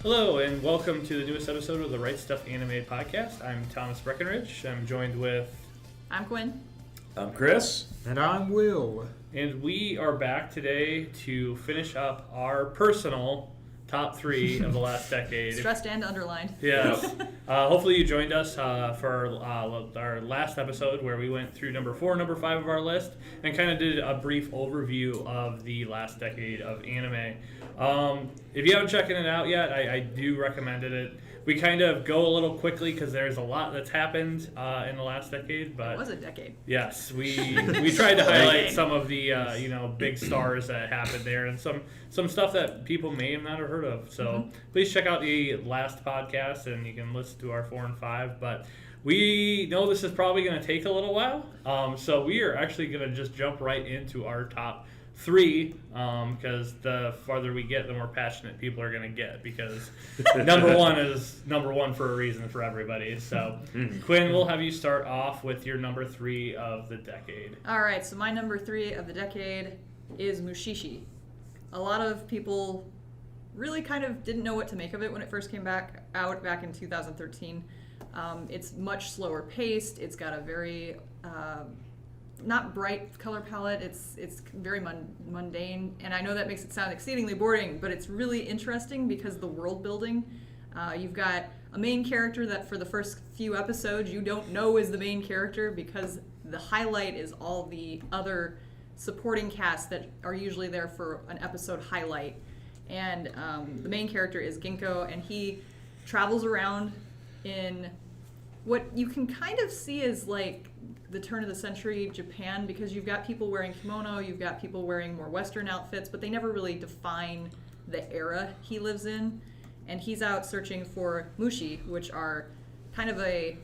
Hello, and welcome to the newest episode of the Right Stuff Animated Podcast. I'm Thomas Breckenridge. I'm joined with... I'm Quinn. I'm Chris. And I'm Will. And we are back today to finish up our personal top three of the last decade. Stressed and underlined. Yes. Hopefully you joined us for our last episode where we went through number 4, number 5 of our list and kind of did a brief overview of the last decade of anime. If you haven't checked it out yet, I do recommend it. We kind of go a little quickly because there's a lot that's happened in the last decade. But it was a decade. Yes, we tried to highlight some of the big stars that happened there and some stuff that people may have not heard of. So please check out the last podcast and you can listen to our 4 and 5. But we know this is probably going to take a little while, so we are actually going to just jump right into our top 3, because the farther we get, the more passionate people are going to get, because number one is number one for a reason for everybody. So, Quinn, we'll have you start off with your number 3 of the decade. All right, so my number 3 of the decade is Mushishi. A lot of people really kind of didn't know what to make of it when it first came back in 2013. It's much slower paced. It's got a very... not bright color palette. It's very mundane, and I know that makes it sound exceedingly boring, but it's really interesting because the world building. You've got a main character that for the first few episodes you don't know is the main character because the highlight is all the other supporting cast that are usually there for an episode highlight. And the main character is Ginkgo, and he travels around in what you can kind of see as like the turn of the century Japan, because you've got people wearing kimono, you've got people wearing more Western outfits, but they never really define the era he lives in. And he's out searching for mushi, which are kind of a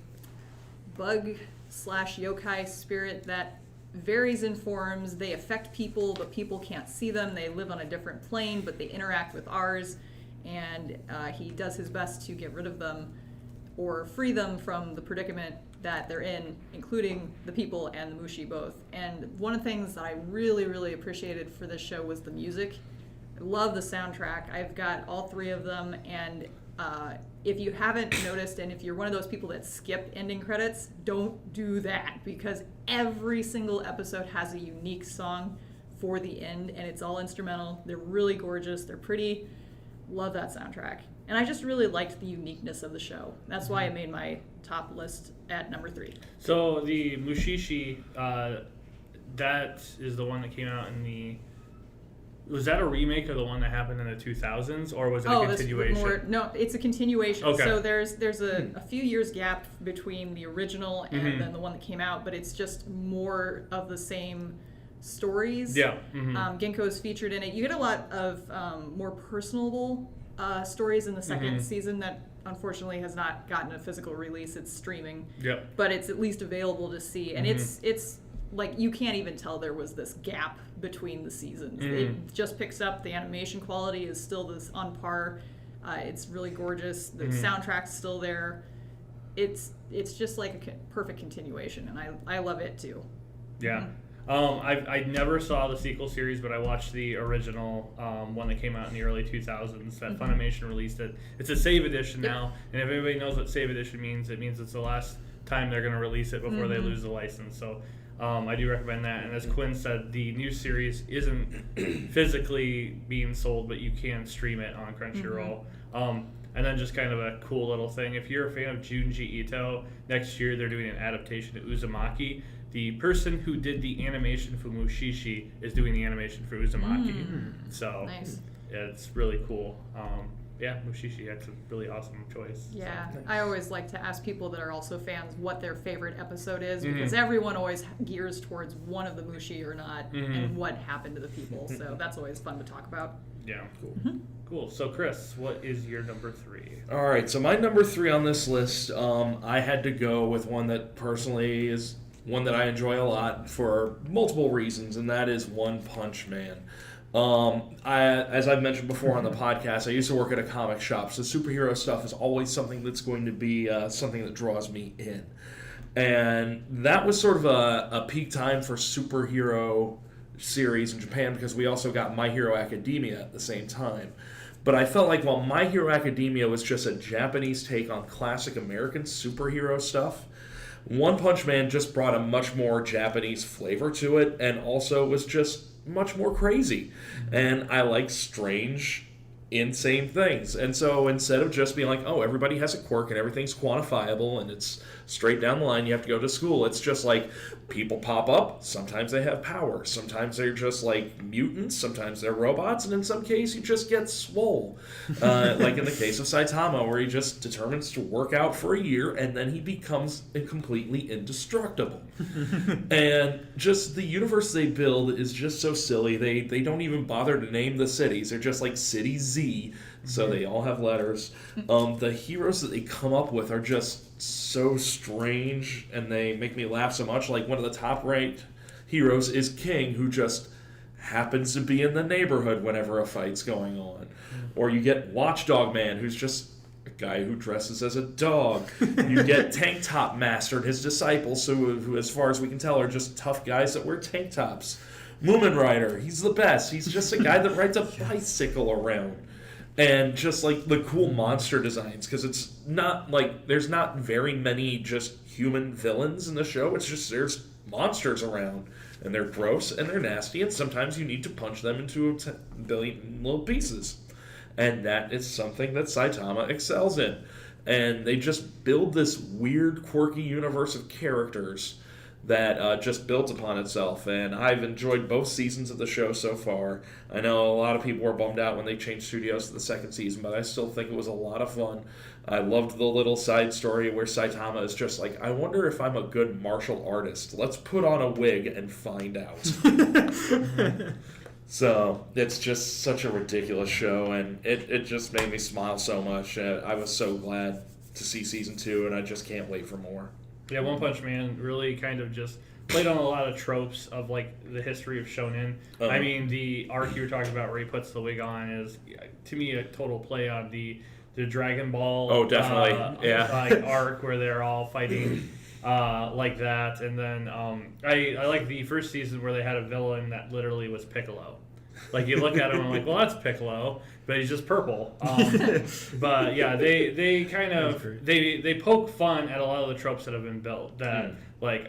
bug/yokai spirit that varies in forms. They affect people, but people can't see them. They live on a different plane, but they interact with ours. And he does his best to get rid of them or free them from the predicament that they're in, including the people and the mushi both. And one of the things that I really, really appreciated for this show was the music. I love the soundtrack. I've got all 3 of them, and if you haven't noticed, and if you're one of those people that skip ending credits, don't do that, because every single episode has a unique song for the end, and it's all instrumental. They're really gorgeous. They're pretty. Love that soundtrack. And I just really liked the uniqueness of the show. That's why it made my top list at number 3. So the Mushishi, that is the one that came out in the... Was that a remake of the one that happened in the 2000s, or was it a continuation? No, it's a continuation. Okay. So there's a few years gap between the original and then the one that came out, but it's just more of the same stories. Yeah. Ginkgo is featured in it. You get a lot of more personable stories in the second season that unfortunately has not gotten a physical release. It's streaming. Yep. But it's at least available to see, and it's like you can't even tell there was this gap between the seasons. It just picks up. The animation quality is still this on par. It's really gorgeous. The soundtrack's still there. It's just like a perfect continuation, and I love it too. Yeah. I never saw the sequel series, but I watched the original one that came out in the early 2000s that Funimation released it. It's a save edition now, and if anybody knows what save edition means, it means it's the last time they're going to release it before they lose the license. So I do recommend that. And as Quinn said, the new series isn't physically being sold, but you can stream it on Crunchyroll. And then just kind of a cool little thing, if you're a fan of Junji Ito, next year they're doing an adaptation to Uzumaki. The person who did the animation for Mushishi is doing the animation for Uzumaki. So nice. It's really cool. Mushishi, that's a really awesome choice. Yeah, so. I always like to ask people that are also fans what their favorite episode is, because everyone always gears towards one of the mushi or not, and what happened to the people. So that's always fun to talk about. Yeah, cool. Cool. So, Chris, what is your number 3? All right, so my number 3 on this list, I had to go with one that personally is one that I enjoy a lot for multiple reasons, and that is One Punch Man. As I've mentioned before on the podcast, I used to work at a comic shop, so superhero stuff is always something that's going to be something that draws me in. And that was sort of a peak time for superhero series in Japan, because we also got My Hero Academia at the same time. But I felt like while My Hero Academia was just a Japanese take on classic American superhero stuff, One Punch Man just brought a much more Japanese flavor to it, and also was just much more crazy. And I like strange, insane things. And so instead of just being like, oh, everybody has a quirk and everything's quantifiable and it's straight down the line, you have to go to school, it's just like people pop up, sometimes they have power, sometimes they're just like mutants, sometimes they're robots, and in some case you just get swole. Like in the case of Saitama, where he just determines to work out for a year and then he becomes completely indestructible. And just the universe they build is just so silly. They don't even bother to name the cities. They're just like City Z, so they all have letters. The heroes that they come up with are just so strange, and they make me laugh so much. Like, one of the top-ranked heroes is King, who just happens to be in the neighborhood whenever a fight's going on. Or you get Watchdog Man, who's just a guy who dresses as a dog. You get Tank Top Master and his disciples, who, as far as we can tell, are just tough guys that wear tank tops. Moomin Rider, he's the best. He's just a guy that rides a bicycle around. And just like the cool monster designs, because it's not like there's not very many just human villains in the show. It's just there's monsters around, and they're gross and they're nasty, and sometimes you need to punch them into a billion little pieces. And that is something that Saitama excels in. And they just build this weird, quirky universe of characters that just builds upon itself, and I've enjoyed both seasons of the show so far. I know a lot of people were bummed out when they changed studios to the second season, but I still think it was a lot of fun. I loved the little side story where Saitama is just like, I wonder if I'm a good martial artist. Let's put on a wig and find out. So, it's just such a ridiculous show, and it just made me smile so much. I was so glad to see season 2, and I just can't wait for more. Yeah, One Punch Man really kind of just played on a lot of tropes of like the history of shonen. I mean, the arc you were talking about where he puts the wig on is, to me, a total play on the Dragon Ball. Oh, definitely, yeah. Like arc where they're all fighting like that, and then I like the first season where they had a villain that literally was Piccolo. Like, you look at him and I'm like, well, that's Piccolo, but he's just purple. But yeah, they kind of they poke fun at a lot of the tropes that have been built. That like,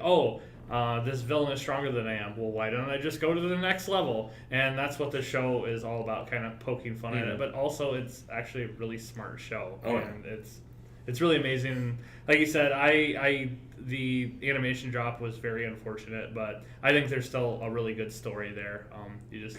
this villain is stronger than I am. Well, why don't I just go to the next level? And that's what the show is all about, kind of poking fun at it. But also, it's actually a really smart show, and it's really amazing. Like you said, the animation drop was very unfortunate, but I think there's still a really good story there. You just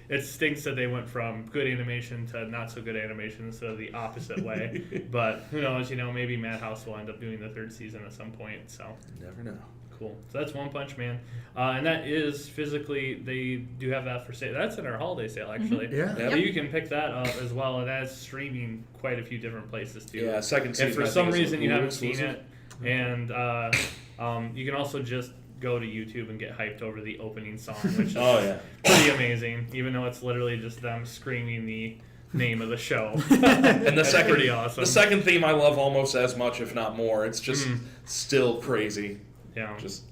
it stinks that they went from good animation to not so good animation instead of the opposite way. But who knows? Maybe Madhouse will end up doing the third season at some point. So never know. Cool. So that's One Punch Man, and that is physically, they do have that for sale. That's in our holiday sale, actually. Yeah. So you can pick that up as well, and that's streaming quite a few different places too. Yeah, second season. If for some reason you haven't seen it, and you can also just go to YouTube and get hyped over the opening song, which is pretty amazing, even though it's literally just them screaming the name of the show. And the pretty awesome. The second theme I love almost as much, if not more. It's just still crazy. Yeah. Just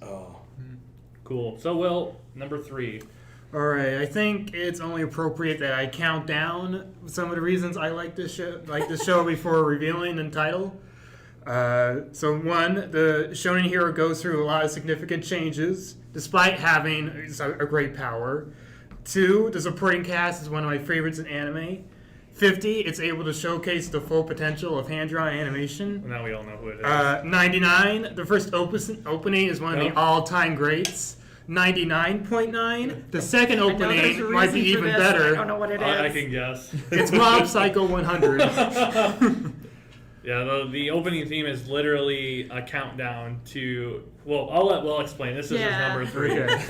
cool. So, Will, number 3. All right, I think it's only appropriate that I count down some of the reasons I like this show before revealing the title. So 1, the shonen hero goes through a lot of significant changes, despite having a great power. 2, the supporting cast is one of my favorites in anime. 50, it's able to showcase the full potential of hand-drawn animation. Now we all know who it is. 99, the first opening is one of the all-time greats. 99.9, the second opening might be even better. I don't know what it is. I can guess. It's Mob Psycho 100. Yeah, the opening theme is literally a countdown to... Well, I'll let Will explain. This is his number 3. Okay.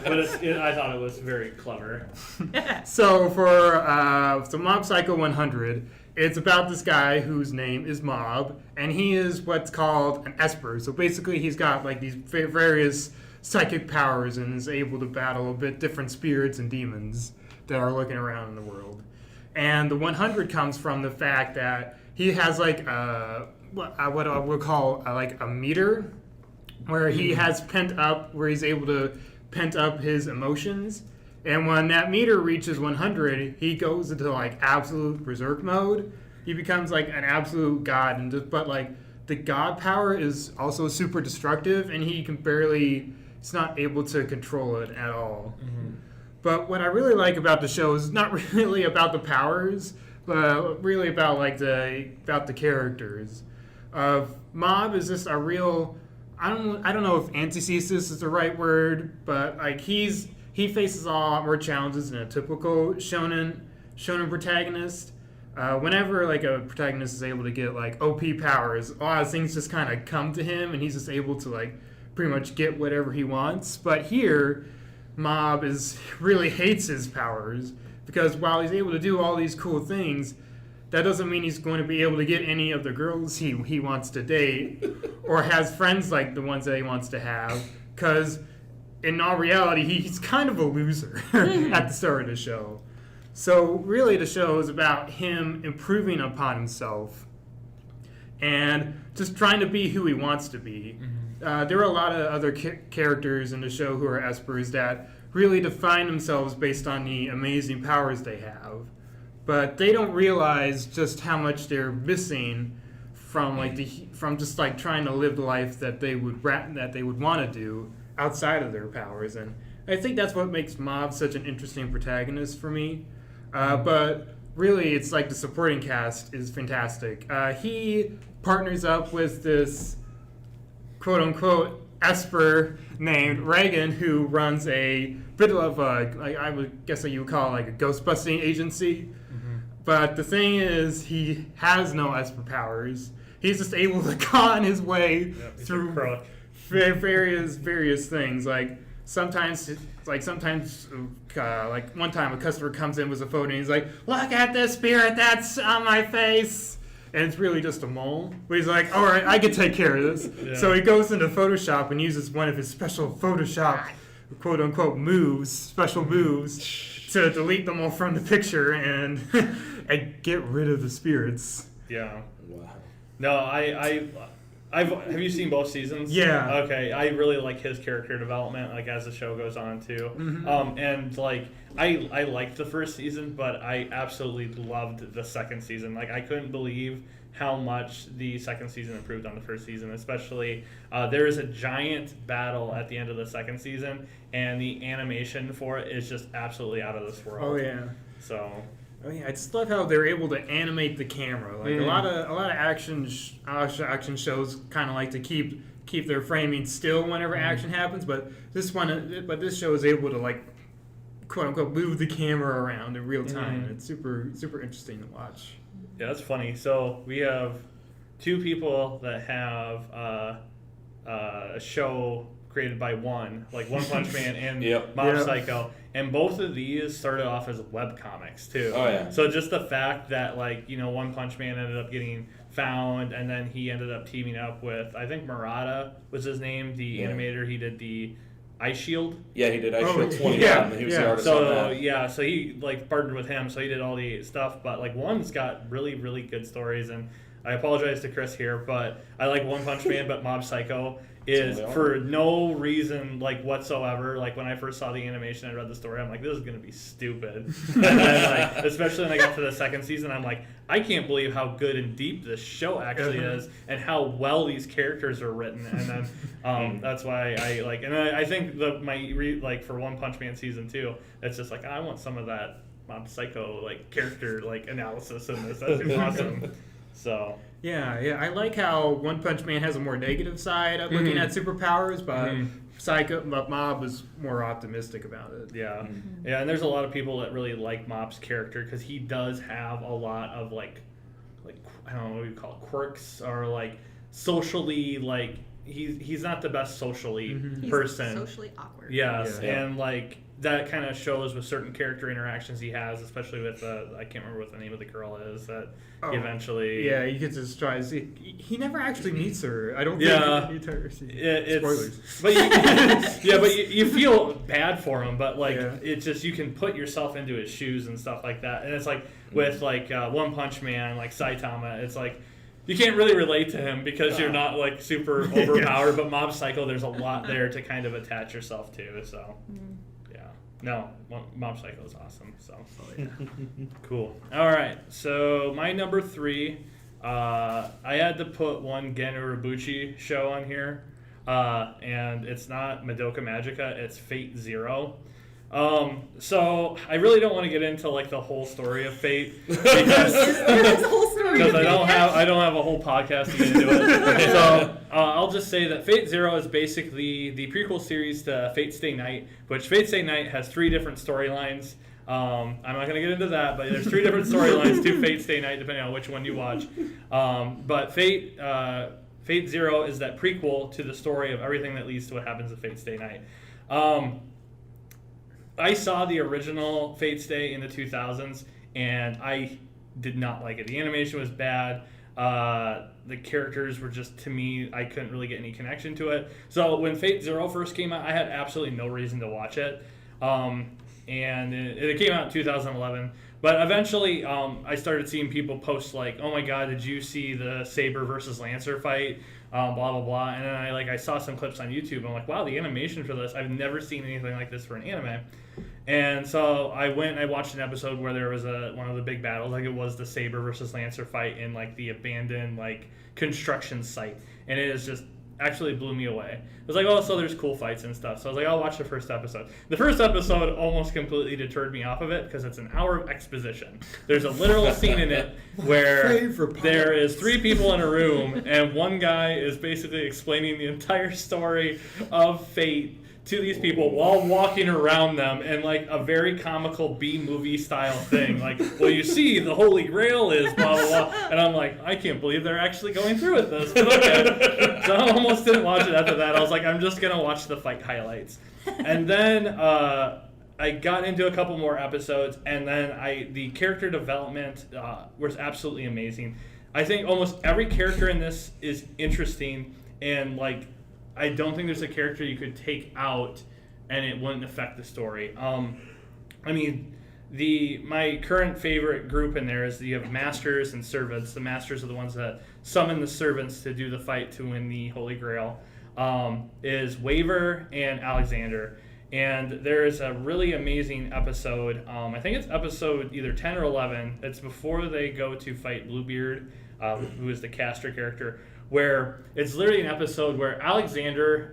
But I thought it was very clever. So for Mob Psycho 100, it's about this guy whose name is Mob, and he is what's called an Esper. So basically he's got like these various psychic powers and is able to battle a bit different spirits and demons that are looking around in the world. And the 100 comes from the fact that he has like what I would call like a meter where he has pent up, where he's able to pent up his emotions, And when that meter reaches 100, he goes into like absolute berserk mode. He becomes like an absolute god, and but like the god power is also super destructive, and he's not able to control it at all. Mm-hmm. But what I really like about the show is not really about the powers, but really about like about the characters. Mob is just a real. I don't know if antithesis is the right word, but like he faces a lot more challenges than a typical shonen protagonist. Whenever like a protagonist is able to get like OP powers, a lot of things just kind of come to him, and he's just able to like pretty much get whatever he wants. But here, Mob really hates his powers, because while he's able to do all these cool things, that doesn't mean he's going to be able to get any of the girls he wants to date or has friends like the ones that he wants to have, because in all reality, he's kind of a loser at the start of the show. So really the show is about him improving upon himself and just trying to be who he wants to be. Mm-hmm. There are a lot of other characters in the show who are espers that really define themselves based on the amazing powers they have. But they don't realize just how much they're missing from just like trying to live the life that they would want to do outside of their powers. And I think that's what makes Mob such an interesting protagonist for me. But really, it's like the supporting cast is fantastic. He partners up with this quote-unquote Esper named Reagan, who runs a bit of I would guess what you would call like a ghost busting agency. Mm-hmm. But the thing is, he has no Esper powers. He's just able to con his way through various things. Like sometimes one time a customer comes in with a photo and he's like, "Look at this spirit that's on my face." And it's really just a mole. But he's like, "All right, I can take care of this." Yeah. So he goes into Photoshop and uses one of his special Photoshop quote-unquote special moves, to delete them all from the picture and get rid of the spirits. Yeah. Wow. No, have you seen both seasons? Yeah. Okay, I really like his character development, like as the show goes on too. Mm-hmm. And like I liked the first season, but I absolutely loved the second season. Like I couldn't believe how much the second season improved on the first season. Especially there is a giant battle at the end of the second season, and the animation for it is just absolutely out of this world. Oh yeah. So. Oh yeah, I just love how they're able to animate the camera. Like a lot of action shows kind of like to keep their framing still whenever action happens, but this show is able to like quote unquote move the camera around in real time. It's super interesting to watch. Yeah, that's funny. So we have two people that have a show created by One Punch Man and Mob Psycho. And both of these started off as webcomics, too. Oh, yeah. So just the fact that, One Punch Man ended up getting found, and then he ended up teaming up with, I think Murata was his name, the animator. He did the Ice Shield. Yeah, he did Ice Shield 20. Yeah. He was the artist on that. Yeah, so he, partnered with him, so he did all the stuff. But, One's got really, really good stories, and I apologize to Chris here, but I like One Punch Man, but Mob Psycho is for no reason whatsoever. When I first saw the animation, I read the story, I'm like, this is gonna be stupid. And then especially when I got to the second season, I'm like, I can't believe how good and deep this show actually is, and how well these characters are written. And then that's why I like, and I think for One Punch Man season 2, it's just I want some of that Mob Psycho character analysis in this. That's awesome. So. Yeah, I like how One Punch Man has a more negative side of looking at superpowers, but Mob is more optimistic about it. Yeah, yeah, and there's a lot of people that really like Mob's character because he does have a lot of I don't know what you call it, quirks, or socially he's not the best socially person. He's socially awkward. Yes, and that kind of shows with certain character interactions he has, especially with I can't remember what the name of the girl is that he eventually. Yeah, you get to try to see. He never actually meets her. I don't think. Spoilers. But you feel bad for him, but it's just you can put yourself into his shoes and stuff like that, and it's with One Punch Man, Saitama, it's you can't really relate to him because you're not super overpowered, but Mob Psycho, there's a lot there to kind of attach yourself to. So, Yeah. No, Mob Psycho is awesome. So yeah. cool. All right. So my number 3, I had to put one Gen Urobuchi show on here, and it's not Madoka Magica. It's Fate Zero. So I really don't want to get into like the whole story of Fate because I don't have a whole podcast to get into it. So I'll just say that Fate Zero is basically the prequel series to Fate Stay Night, which Fate Stay Night has 3 different storylines. I'm not going to get into that, but there's 3 different storylines to Fate Stay Night depending on which one you watch. But Fate Zero is that prequel to the story of everything that leads to what happens at Fate Stay Night. I saw the original Fate Stay in the 2000s, and I did not like it. The animation was bad. The characters were just, to me, I couldn't really get any connection to it. So when Fate Zero first came out, I had absolutely no reason to watch it. And it came out in 2011. But eventually, I started seeing people post like, "Oh my God, did you see the Saber versus Lancer fight?" Blah blah blah. And then I saw some clips on YouTube. And I'm like, "Wow, the animation for this! I've never seen anything like this for an anime." And so I went and I watched an episode where there was one of the big battles, like it was the Saber versus Lancer fight in like the abandoned like construction site, and it is just actually blew me away. It was like, oh, so there's cool fights and stuff. So I was like, I'll watch the first episode. The first episode almost completely deterred me off of it because it's an hour of exposition. There's a literal scene in it where there is 3 people in a room and one guy is basically explaining the entire story of Fate to these people while walking around them in like a very comical B-movie style thing. Like, well, you see, the Holy Grail is blah, blah, blah. And I'm like, I can't believe they're actually going through with this. But okay. So I almost didn't watch it after that. I was like, I'm just going to watch the fight highlights. And then I got into a couple more episodes, and then the character development was absolutely amazing. I think almost every character in this is interesting, and like, I don't think there's a character you could take out and it wouldn't affect the story. I mean, my current favorite group in there is you have masters and servants. The masters are the ones that summon the servants to do the fight to win the Holy Grail. Is Waver and Alexander. And there is a really amazing episode. I think it's episode either 10 or 11. It's before they go to fight Bluebeard, who is the caster character, where it's literally an episode where Alexander,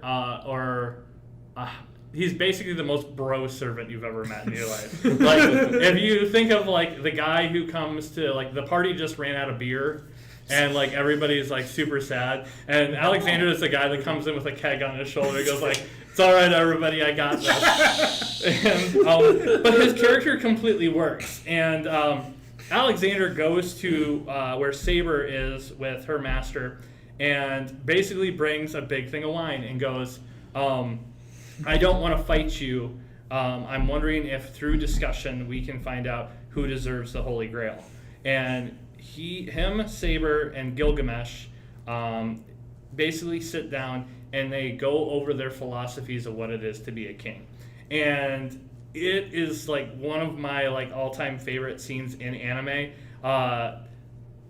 he's basically the most bro servant you've ever met in your life. Like, if you think of like the guy who comes to like the party just ran out of beer, and like everybody's like super sad, and Alexander is the guy that comes in with a keg on his shoulder. He goes like, "It's all right, everybody, I got this." And, but his character completely works, and Alexander goes to where Saber is with her master, and basically brings a big thing of wine and goes, I don't want to fight you. I'm wondering if through discussion we can find out who deserves the Holy Grail. And him, Saber, and Gilgamesh basically sit down and they go over their philosophies of what it is to be a king. And it is like one of my like all-time favorite scenes in anime.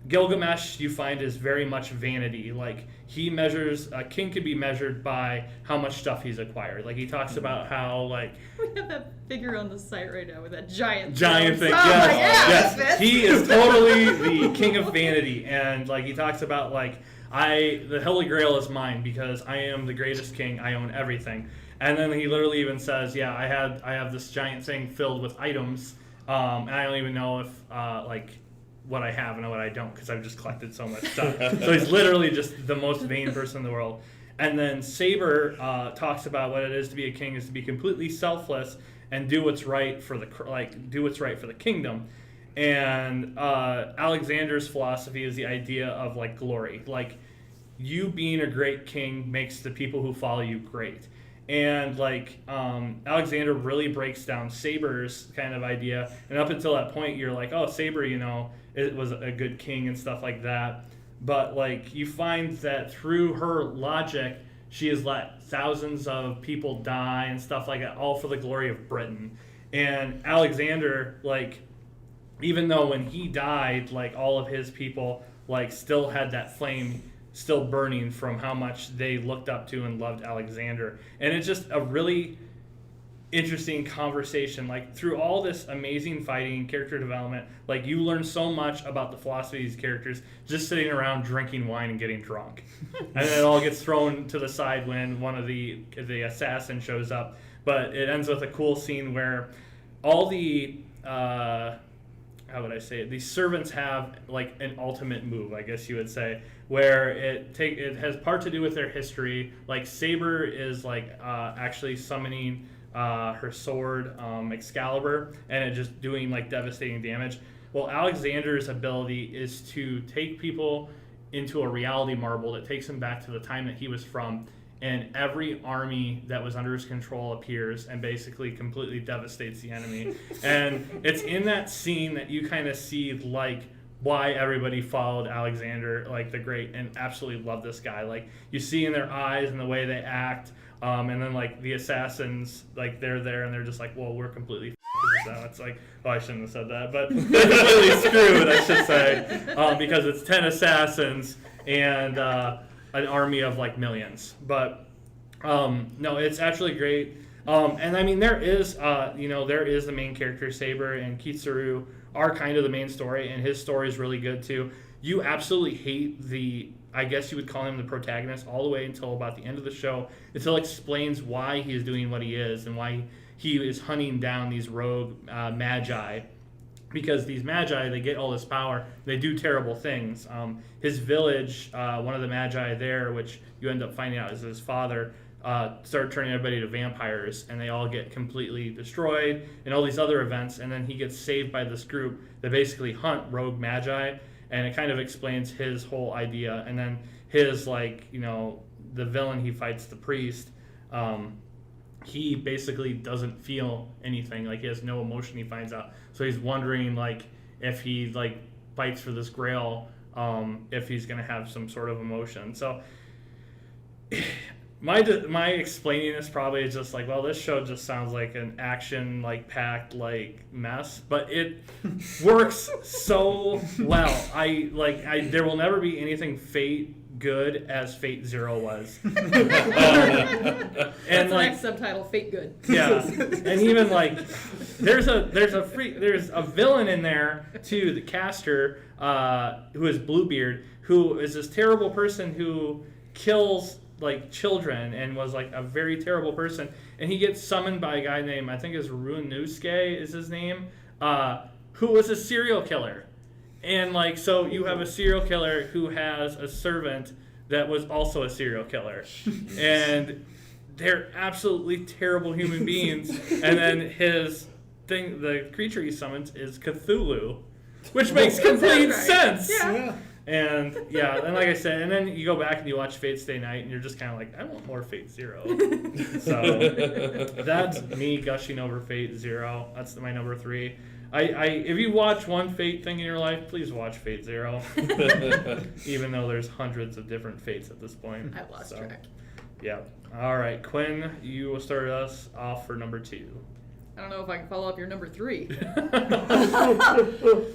Gilgamesh, you find, is very much vanity. Like, a king could be measured by how much stuff he's acquired. Like, he talks about how, like... We have that figure on the site right now with that giant thing. Oh, yes. yes. He is totally the king of vanity. And, like, he talks about, like, the Holy Grail is mine because I am the greatest king. I own everything. And then he literally even says, yeah, I have this giant thing filled with items, and I don't even know if, what I have and what I don't because I've just collected so much stuff. So he's literally just the most vain person in the world. And then Saber talks about what it is to be a king is to be completely selfless and do what's right for the kingdom. And Alexander's philosophy is the idea of like glory. Like, you being a great king makes the people who follow you great. And like Alexander really breaks down Saber's kind of idea, and up until that point you're like, oh, Saber, it was a good king and stuff like that. But like, you find that through her logic, she has let thousands of people die and stuff like that, all for the glory of Britain. And Alexander, like, even though when he died, like all of his people like still had that flame still burning from how much they looked up to and loved Alexander. And it's just a really interesting conversation. Like through all this amazing fighting, character development, like you learn so much about the philosophy of these characters just sitting around drinking wine and getting drunk. And then it all gets thrown to the side when one of the assassin shows up. But it ends with a cool scene where all the how would I say it? These servants have like an ultimate move, I guess you would say, where it has part to do with their history. Like Saber is like actually summoning her sword Excalibur, and it just doing like devastating damage. Well, Alexander's ability is to take people into a reality marble that takes him back to the time that he was from, and every army that was under his control appears and basically completely devastates the enemy. And it's in that scene that you kind of see like why everybody followed Alexander like the Great and absolutely love this guy. Like you see in their eyes and the way they act, and then like the assassins, like they're there and they're just like, well, we're completely f***ed. It's like, oh, I shouldn't have said that, but they're completely screwed, I should say, because it's 10 assassins and an army of like millions. But no, it's actually great. And I mean, there is the main character Saber, and Kitsuru are kind of the main story, and his story is really good too. You absolutely hate I guess you would call him the protagonist all the way until about the end of the show, until it explains why he is doing what he is and why he is hunting down these rogue magi. Because these magi, they get all this power, they do terrible things. His village, one of the magi there, which you end up finding out is his father, started turning everybody to vampires, and they all get completely destroyed and all these other events, and then he gets saved by this group that basically hunt rogue magi, and it kind of explains his whole idea. And then his, like, you know, the villain he fights, the priest, he basically doesn't feel anything. Like, he has no emotion, he finds out. So he's wondering, like, if he, like, fights for this grail, if he's going to have some sort of emotion. So my explaining this probably is just like, well, this show just sounds like an action, like, packed, like, mess. But it works so well. There will never be anything Fate good as Fate Zero was. That's and the like next subtitle, Fate Good. Yeah, and even like there's a villain in there too, the caster, who is Bluebeard, who is this terrible person who kills like children and was like a very terrible person, and he gets summoned by a guy named, I think is Runusuke is his name, who was a serial killer. And like, so you have a serial killer who has a servant that was also a serial killer, and they're absolutely terrible human beings. And then the creature he summons is Cthulhu, which makes complete sense. Yeah. And like I said, and then you go back and you watch Fate Stay Night, and you're just kind of like, I want more Fate Zero. So that's me gushing over Fate Zero. That's my number 3. If you watch one Fate thing in your life, please watch Fate Zero. Even though there's hundreds of different Fates at this point. I lost track. Yeah. All right, Quinn, you will start us off for number 2. I don't know if I can follow up your number 3.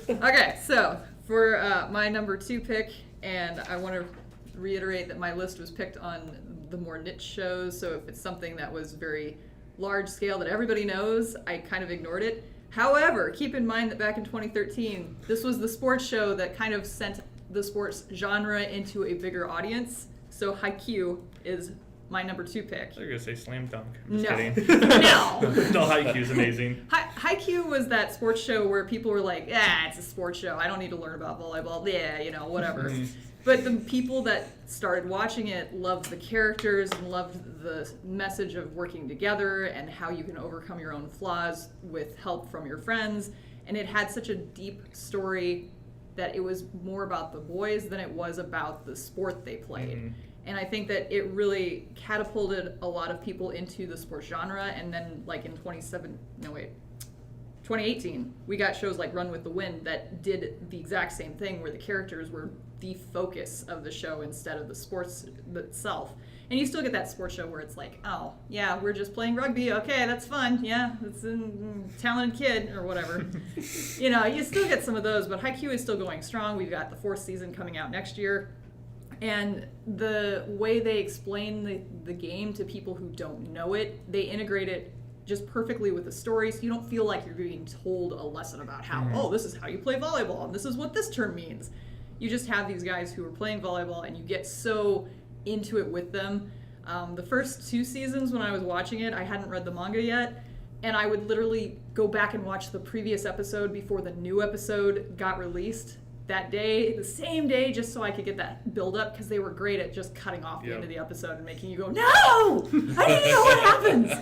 Okay, so for my number 2 pick, and I want to reiterate that my list was picked on the more niche shows, so if it's something that was very large scale that everybody knows, I kind of ignored it. However, keep in mind that back in 2013, this was the sports show that kind of sent the sports genre into a bigger audience. So Haikyuu is my number 2 pick. You're going to say Slam Dunk. I'm just No. kidding. No. No, Haikyuu's amazing. Haikyuu was that sports show where people were like, it's a sports show. I don't need to learn about volleyball. Yeah, whatever. But the people that started watching it loved the characters and loved the message of working together and how you can overcome your own flaws with help from your friends. And it had such a deep story that it was more about the boys than it was about the sport they played. Mm-hmm. And I think that it really catapulted a lot of people into the sports genre. And then like in 2018, we got shows like Run with the Wind that did the exact same thing, where the characters were the focus of the show instead of the sports itself. And you still get that sports show where it's like, oh, yeah, we're just playing rugby. Okay, that's fun. Yeah, it's a talented kid or whatever. You still get some of those, but Haikyuu is still going strong. We've got the 4th season coming out next year. And the way they explain the game to people who don't know it, they integrate it just perfectly with the story, so you don't feel like you're being told a lesson about how, oh, this is how you play volleyball, and this is what this term means. You just have these guys who are playing volleyball, and you get so into it with them. The first 2 seasons when I was watching it, I hadn't read the manga yet, and I would literally go back and watch the previous episode before the new episode got released that day, the same day, just so I could get that build up, because they were great at just cutting off the end of the episode and making you go, no! I didn't know what happens!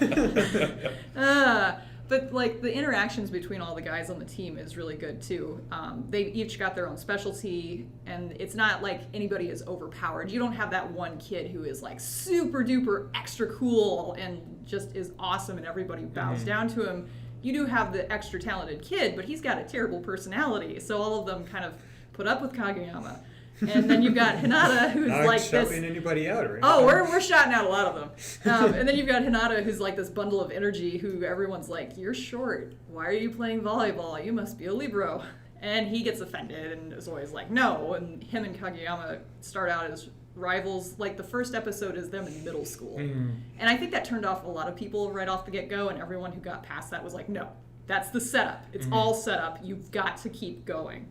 But like the interactions between all the guys on the team is really good too. They each got their own specialty, and it's not like anybody is overpowered. You don't have that one kid who is like super duper extra cool and just is awesome and everybody bows down to him. You do have the extra talented kid, but he's got a terrible personality, so all of them kind of put up with Kageyama. And then you've got Hinata, who's Not like shouting this. anybody out or anything. Oh, we're shouting out a lot of them. And then you've got Hinata, who's like this bundle of energy, who everyone's like, "You're short. Why are you playing volleyball? You must be a libero." And he gets offended and is always like, "No." And him and Kageyama start out as rivals. Like the first episode is them in middle school, and I think that turned off a lot of people right off the get-go. And everyone who got past that was like, "No, that's the setup. It's all set up. You've got to keep going."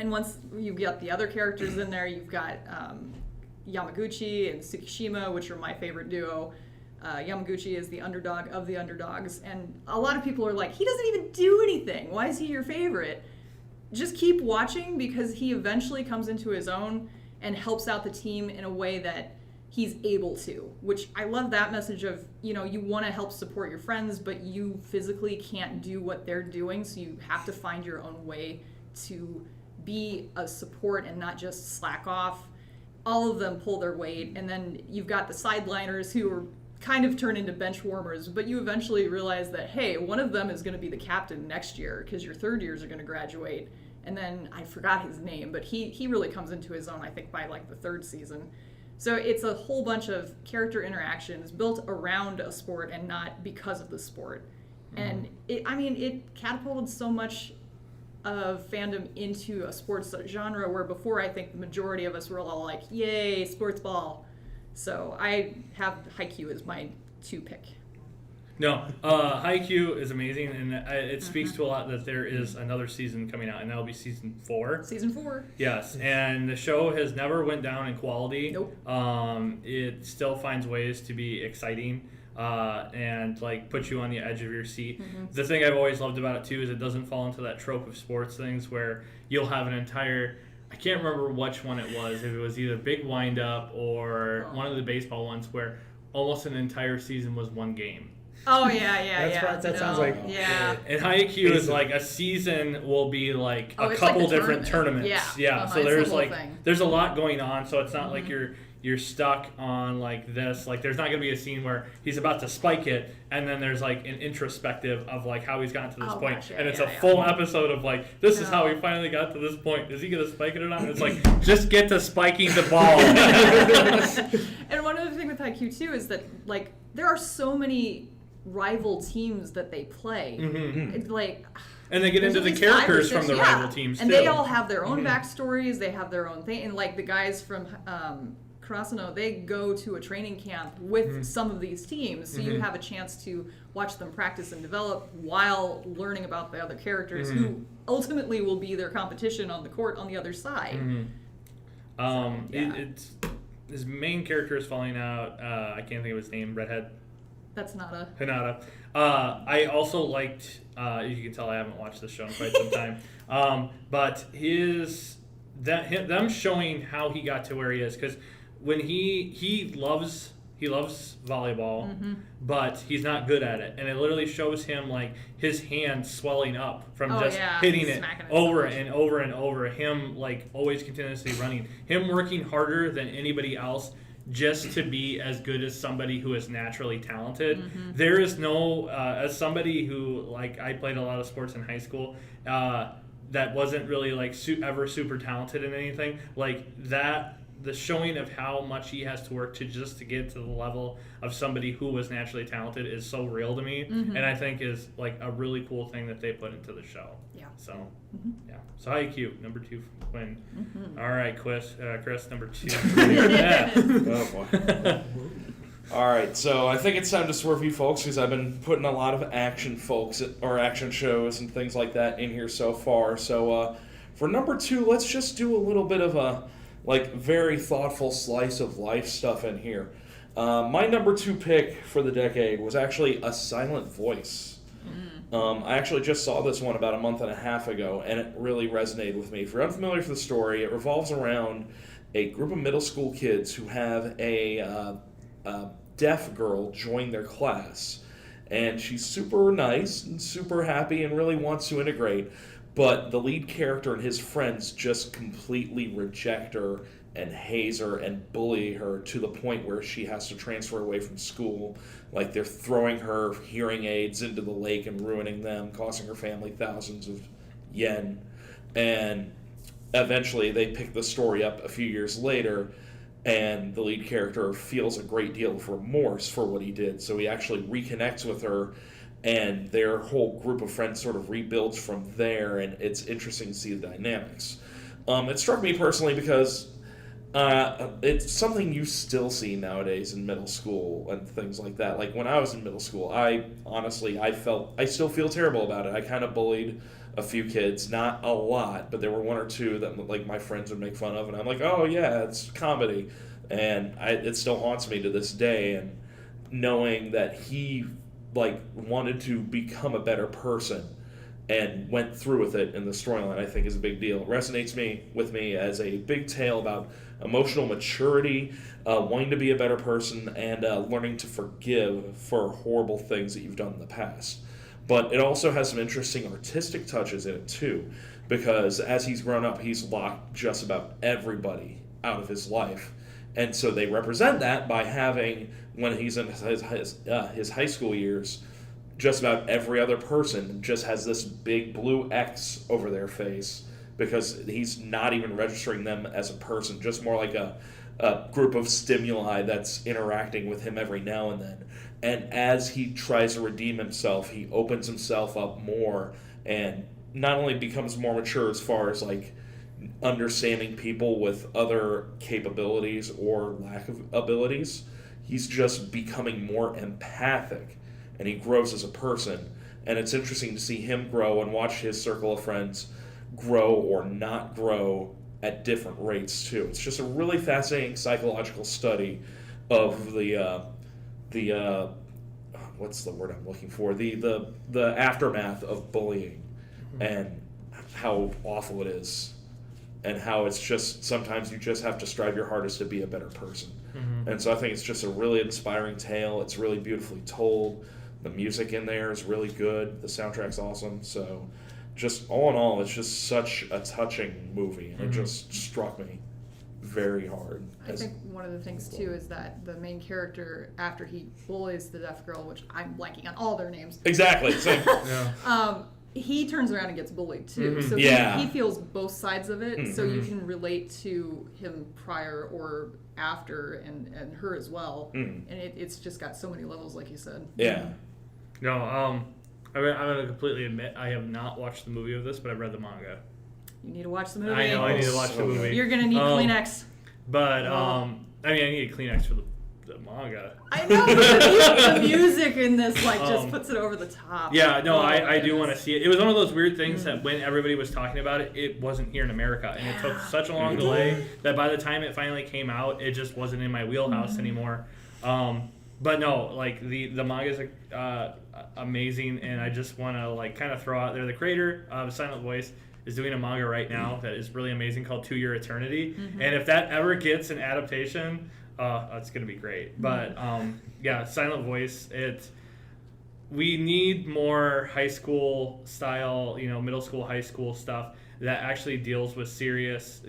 And once you've got the other characters in there, you've got Yamaguchi and Tsukishima, which are my favorite duo. Yamaguchi is the underdog of the underdogs. And a lot of people are like, he doesn't even do anything. Why is he your favorite? Just keep watching, because he eventually comes into his own and helps out the team in a way that he's able to, which I love that message of, you know, you want to help support your friends, but you physically can't do what they're doing. So you have to find your own way to be a support and not just slack off. All of them pull their weight, and then you've got the sideliners who are kind of turn into bench warmers, but you eventually realize that, hey, one of them is going to be the captain next year because your third years are going to graduate. And then I forgot his name, but he really comes into his own, I think, by like the 3rd season. So it's a whole bunch of character interactions built around a sport and not because of the sport. And it catapulted so much of fandom into a sports genre where before I think the majority of us were all like, yay, sports ball. So I have Haikyuu as my 2 pick. No, Haikyuu is amazing, and it speaks to a lot that there is another season coming out, and that'll be season 4. Season 4. Yes, and the show has never went down in quality. Nope. It still finds ways to be exciting. And like put you on the edge of your seat. The thing I've always loved about it too is it doesn't fall into that trope of sports things where you'll have an entire, I can't remember which one it was, if it was either big wind up or one of the baseball ones where almost an entire season was one game. Oh yeah. That sounds like And Haikyuu is like a season will be like a couple like different tournaments. Yeah. So It's there's the whole like thing. there's a lot going on. So it's not like you're stuck on like this. Like there's not gonna be a scene where he's about to spike it and then there's like an introspective of like how he's gotten to this point. Gosh, yeah, and it's yeah, a full episode of like this is how he finally got to this point. Is he gonna spike it or not? And it's like just get to spiking the ball. And one other thing with Haikyuu too is that like there are so many rival teams that they play. It's like, and they get there's into at the least 5 or characters 6, from the rival teams and too. they all have their own backstories. They have their own thing, and like the guys from Kurasano, they go to a training camp with some of these teams, so you have a chance to watch them practice and develop while learning about the other characters who ultimately will be their competition on the court on the other side. It's his main character is falling out. I can't think of his name. Redhead. That's not a... Hinata. I also liked, as you can tell I haven't watched this show in quite some time, but them showing how he got to where he is, because when he loves volleyball, but he's not good at it, and it literally shows him like his hand swelling up from hitting it over and over and over, him like always continuously running, him working harder than anybody else just to be as good as somebody who is naturally talented. There is no, as somebody who, like, I played a lot of sports in high school, that wasn't really, like, ever super talented in anything, like, that, the showing of how much he has to work to get to the level of somebody who was naturally talented is so real to me, and I think is, like, a really cool thing that they put into the show. Yeah. So, yeah. So Haikyuu, number 2 win. All right, Chris, number 2. Oh boy. All right, so I think it's time to swerve you folks because I've been putting a lot of action action shows and things like that in here so far. So for number 2, let's just do a little bit of a very thoughtful slice of life stuff in here. My number 2 pick for the decade was actually A Silent Voice. I actually just saw this one about a month and a half ago, and it really resonated with me. If you're unfamiliar with the story, it revolves around a group of middle school kids who have a deaf girl join their class. And she's super nice and super happy and really wants to integrate. But the lead character and his friends just completely reject her and haze her and bully her to the point where she has to transfer away from school. Like they're throwing her hearing aids into the lake and ruining them, costing her family thousands of yen. And eventually they pick the story up a few years later, and the lead character feels a great deal of remorse for what he did. So he actually reconnects with her, and their whole group of friends sort of rebuilds from there, and it's interesting to see the dynamics. It struck me personally because it's something you still see nowadays in middle school and things like that. Like when I was in middle school, I still feel terrible about it. I kind of bullied a few kids, not a lot, but there were 1 or 2 that like my friends would make fun of, and I'm like, oh yeah, it's comedy, and it still haunts me to this day. And knowing that he wanted to become a better person and went through with it in the storyline, I think is a big deal. It resonates with me as a big tale about emotional maturity, wanting to be a better person, and learning to forgive for horrible things that you've done in the past. But it also has some interesting artistic touches in it too, because as he's grown up, he's locked just about everybody out of his life. And so they represent that by having, when he's in his high school years, just about every other person just has this big blue X over their face because he's not even registering them as a person, just more like a group of stimuli that's interacting with him every now and then. And as he tries to redeem himself, he opens himself up more and not only becomes more mature as far as understanding people with other capabilities or lack of abilities, he's just becoming more empathic, and he grows as a person. And it's interesting to see him grow and watch his circle of friends grow or not grow at different rates too. It's just a really fascinating psychological study of the what's the word I'm looking for? The aftermath of bullying and how awful it is, and how it's just sometimes you just have to strive your hardest to be a better person. And so I think it's just a really inspiring tale. It's really beautifully told. The music in there is really good. The soundtrack's awesome. So just all in all, it's just such a touching movie, and it just struck me very hard. I think one of the things too is that the main character, after he bullies the deaf girl, which I'm blanking on all their names. Exactly. Same. He turns around and gets bullied too. So he feels both sides of it. So you can relate to him prior or after, and her as well. And it's just got so many levels, like you said. Yeah. No, I'm going to completely admit I have not watched the movie of this, but I've read the manga. You need to watch the movie. I know I need to watch the movie. You're going to need Kleenex. But, I need a Kleenex for the manga. I know, but the music in this just puts it over the top. Yeah, no, I do want to see it. It was one of those weird things that when everybody was talking about it, it wasn't here in America. And it took such a long delay that by the time it finally came out, it just wasn't in my wheelhouse anymore. But no, the manga is amazing, and I just want to kind of throw out there, the creator of Silent Voice is doing a manga right now that is really amazing called To Your Eternity. And if that ever gets an adaptation, it's going to be great. But yeah, Silent Voice, we need more high school style, middle school, high school stuff that actually deals with serious,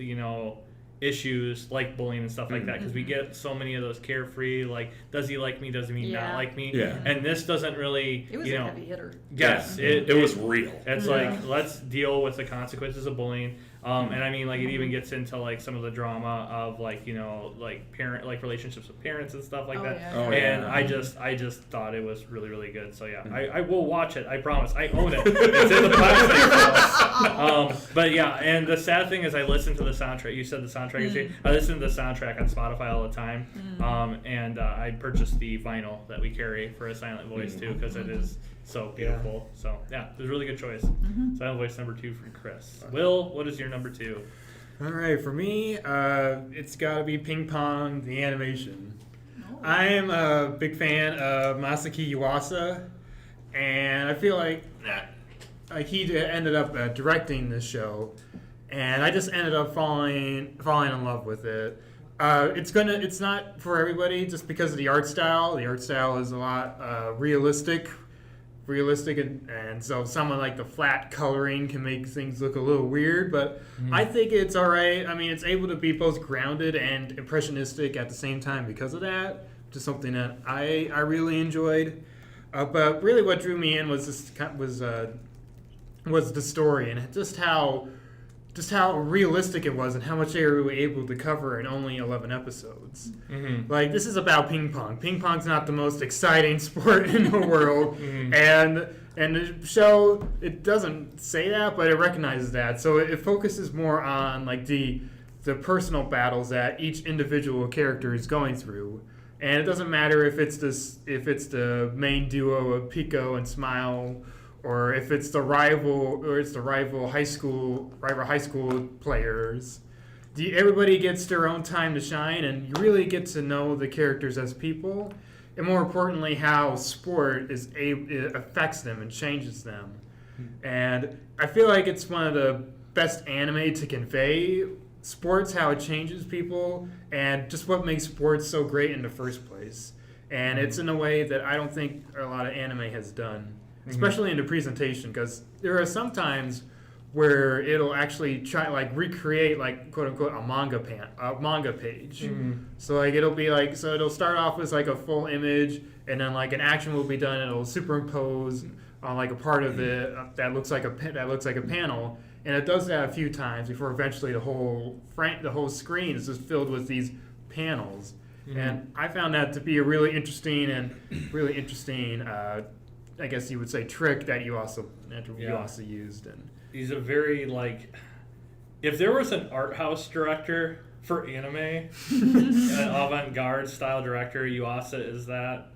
issues like bullying and stuff like that, because we get so many of those carefree, does he like me, does he not like me? And this doesn't really, it was a heavy hitter. Yes, it was real. It's let's deal with the consequences of bullying. And I mean, like, it even gets into like some of the drama of like, you know, like parent, like relationships with parents and stuff like that. Yeah. Oh, And yeah. I just thought it was really, really good. So yeah, I will watch it. I promise. I own it. It's in the plastic. So. But yeah, and the sad thing is, I listen to the soundtrack. You said the soundtrack is great. I listen to the soundtrack on Spotify all the time. And I purchased the vinyl that we carry for A Silent Voice too, because it is so beautiful. So yeah, it was a really good choice. Silent Voice number 2 from Chris. Will, what is your number 2? All right, for me, it's got to be Ping Pong, the animation. I am a big fan of Masaki Yuasa, and I feel like he ended up directing this show, and I just ended up falling in love with it. It's not for everybody just because of the art style. The art style is a lot realistic, and so some of like the flat coloring can make things look a little weird, but I think it's all right. I mean, it's able to be both grounded and impressionistic at the same time because of that, which is something that I really enjoyed. But really, what drew me in was the story and just how realistic it was and how much they were able to cover in only 11 episodes. Like, this is about ping pong. Ping pong's not the most exciting sport in the world, and the show, it doesn't say that, but it recognizes that. So it focuses more on like the personal battles that each individual character is going through. And it doesn't matter if it's the main duo of Pico and Smile, or if it's the rival high school players. Everybody gets their own time to shine, and you really get to know the characters as people, and more importantly, how sport it affects them and changes them. And I feel like it's one of the best anime to convey sports, how it changes people, and just what makes sports so great in the first place. And it's in a way that I don't think a lot of anime has done. Especially in the presentation, because there are some times where it'll actually try like recreate like quote unquote a manga page. So like it'll start off as like a full image, and then like an action will be done, and it'll superimpose on like a part of it that looks like a panel, and it does that a few times before eventually the whole screen is just filled with these panels. And I found that to be a really interesting I guess you would say trick that you also used. And he's a very like, if there was an art house director for anime, an avant-garde style director, Yuasa is that.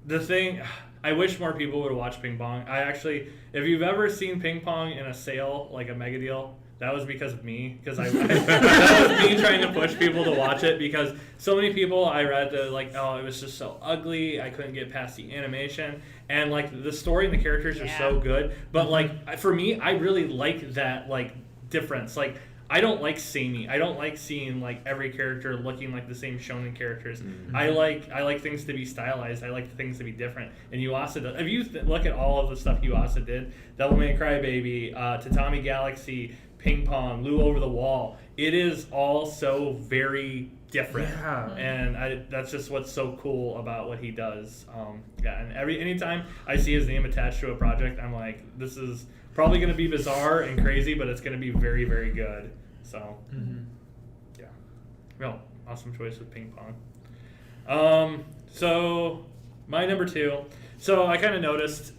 The thing, I wish more people would watch Ping Pong. If you've ever seen Ping Pong in a sale, like a mega deal, that was because of me, because that was me trying to push people to watch it, because so many people I read it was just so ugly, I couldn't get past the animation, and like the story and the characters are so good, but like for me, I really like that like difference. Like, I don't like samey. I don't like seeing like every character looking like the same shonen characters. I like things to be stylized. I like things to be different. And Yuasa does. If you look at all of the stuff Yuasa did, Devilman Crybaby, Tatami Galaxy, Ping Pong, Lou Over the Wall, it is all so very different. And that's just what's so cool about what he does. And anytime I see his name attached to a project, I'm like, this is probably going to be bizarre and crazy, but it's going to be very, very good. So, yeah. Well, awesome choice with Ping Pong. So, my number 2. So, I kind of noticed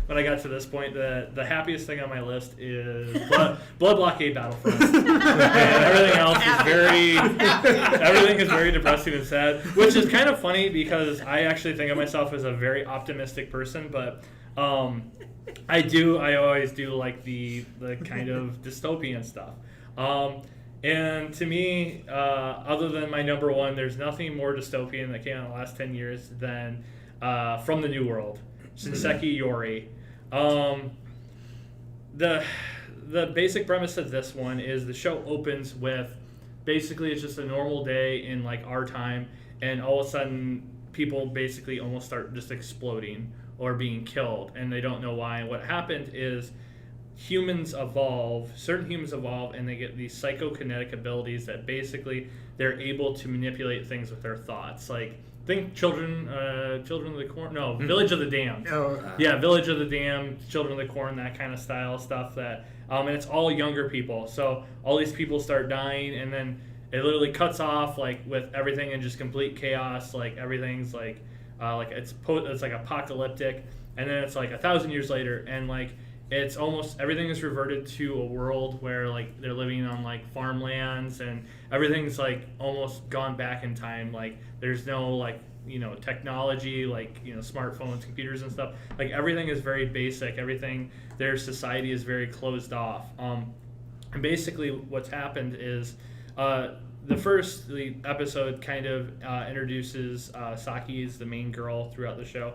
when I got to this point that the happiest thing on my list is Blood Blockade Battlefront. And everything is very depressing and sad, which is kind of funny because I actually think of myself as a very optimistic person, but I always do like the kind of dystopian stuff. And to me, other than my number 1, there's nothing more dystopian that came out in the last 10 years than From the New World, Shinseki Yori. The basic premise of this one is the show opens with basically it's just a normal day in like our time, and all of a sudden people basically almost start just exploding or being killed, and they don't know why. And what happened is certain humans evolve, and they get these psychokinetic abilities that basically they're able to manipulate things with their thoughts. Like think Children of the Corn. No, Village of the Damned. Oh, Yeah, Village of the Damned, Children of the Corn, that kind of style stuff. That and it's all younger people. So all these people start dying, and then it literally cuts off like with everything in just complete chaos. Like everything's like it's like apocalyptic, and then it's like 1,000 years later, and like it's almost everything is reverted to a world where like they're living on like farmlands, and everything's like almost gone back in time. Like there's no like technology, like smartphones, computers and stuff. Like everything is very basic. Everything, their society is very closed off. And basically what's happened is the episode kind of introduces Saki as the main girl throughout the show.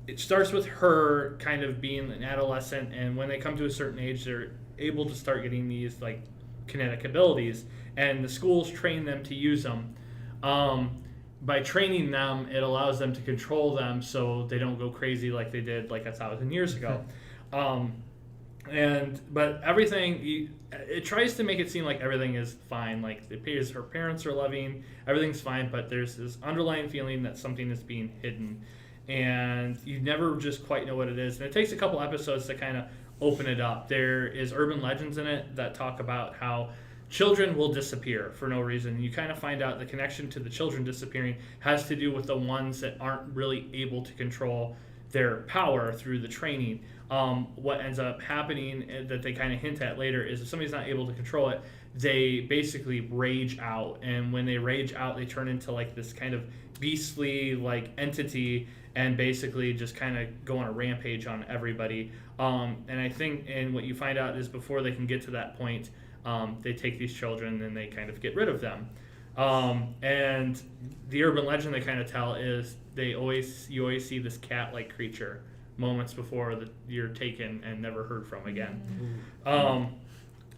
It starts with her kind of being an adolescent, and when they come to a certain age, they're able to start getting these like kinetic abilities, and the schools train them to use them. By training them, it allows them to control them so they don't go crazy like they did like 1,000 years ago. But everything, it tries to make it seem like everything is fine. Like her parents are loving, everything's fine, but there's this underlying feeling that something is being hidden, and you never just quite know what it is. And it takes a couple episodes to kind of open it up. There is urban legends in it that talk about how children will disappear for no reason. You kind of find out the connection to the children disappearing has to do with the ones that aren't really able to control their power through the training. What ends up happening that they kind of hint at later is if somebody's not able to control it, they basically rage out. And when they rage out, they turn into like this kind of beastly like entity and basically just kind of go on a rampage on everybody. And I think, and what you find out is before they can get to that point, they take these children and they kind of get rid of them. And the urban legend they kind of tell is you always see this cat-like creature moments before you're taken and never heard from again.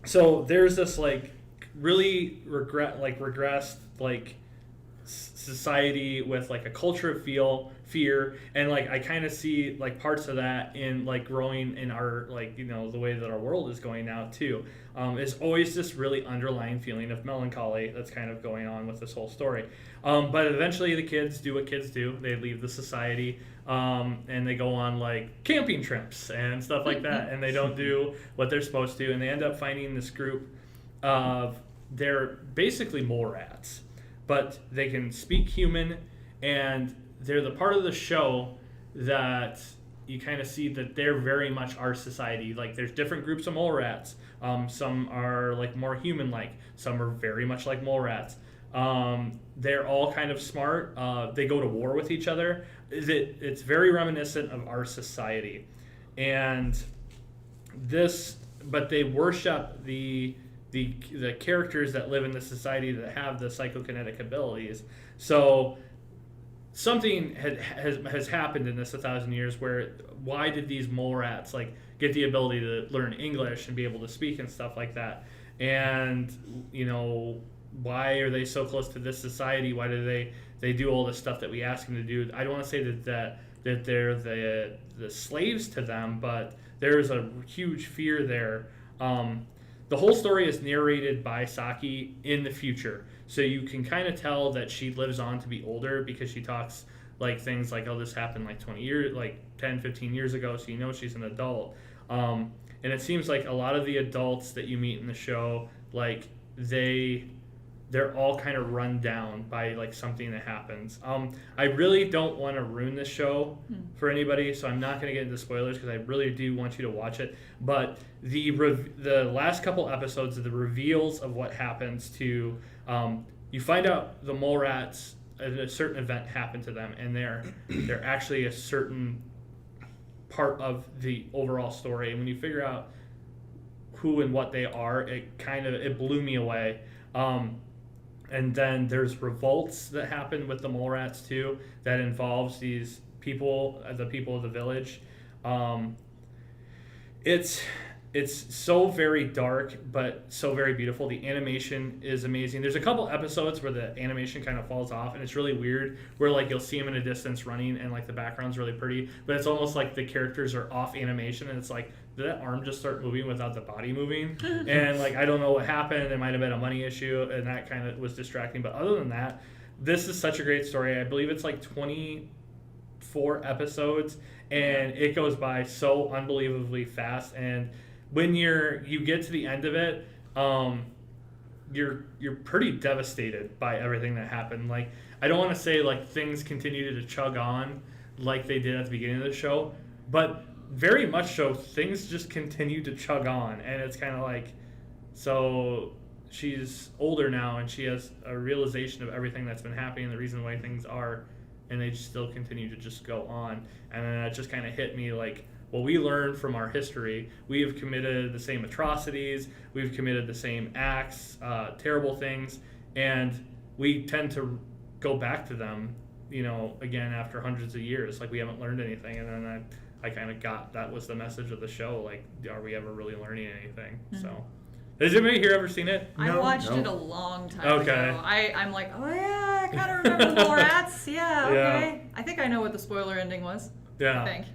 So there's this like really regressed like society with like a culture of fear, and like I kind of see like parts of that in like growing in our like the way that our world is going now too. Is always this really underlying feeling of melancholy that's kind of going on with this whole story. But eventually the kids do what kids do. They leave the society and they go on like camping trips and stuff like that, and they don't do what they're supposed to, and they end up finding this group of, they're basically mole rats, but they can speak human, and they're the part of the show that you kind of see that they're very much our society. Like there's different groups of mole rats. Some are like more human-like. Some are very much like mole rats. They're all kind of smart. They go to war with each other. It's very reminiscent of our society, and but they worship the characters that live in the society that have the psychokinetic abilities. So something has happened in this 1,000 years where why did these mole rats like get the ability to learn English and be able to speak and stuff like that? And why are they so close to this society? Why do they do all this stuff that we ask them to do? I don't want to say that they're the slaves to them, but there's a huge fear there. The whole story is narrated by Saki in the future. So you can kind of tell that she lives on to be older because she talks like things like, oh, this happened like 20 years, like 10, 15 years ago. So she's an adult. And it seems like a lot of the adults that you meet in the show, like they're all kind of run down by like something that happens. I really don't want to ruin this show for anybody, so I'm not going to get into spoilers because I really do want you to watch it. But the last couple episodes of the reveals of what happens to, you find out the mole rats, a certain event happened to them, and they're actually a certain part of the overall story. And when you figure out who and what they are, it blew me away. And then there's revolts that happen with the mole rats too that involves these people, the people of the village. It's so very dark, but so very beautiful. The animation is amazing. There's a couple episodes where the animation kind of falls off, and it's really weird, where like you'll see them in a distance running, and like the background's really pretty, but it's almost like the characters are off animation, and it's like, did that arm just start moving without the body moving? And like I don't know what happened. It might have been a money issue, and that kind of was distracting. But other than that, this is such a great story. I believe it's like 24 episodes, and it goes by so unbelievably fast. And when you get to the end of it, you're pretty devastated by everything that happened. Like, I don't want to say like things continue to chug on like they did at the beginning of the show, but very much so things just continue to chug on, and it's kind of like, so she's older now and she has a realization of everything that's been happening and the reason why things are, and they still continue to just go on. And then that just kind of hit me like, well, we learn from our history. We have committed the same atrocities. We've committed the same acts, terrible things, and we tend to go back to them, again after hundreds of years. Like, we haven't learned anything. And then I kind of got that was the message of the show. Like, are we ever really learning anything? Mm-hmm. So, has anybody here ever seen it? I watched it a long time Okay. ago. I'm like, oh yeah, I kind of remember the Morats. Yeah, okay. Yeah. I think I know what the spoiler ending was. Yeah. I think.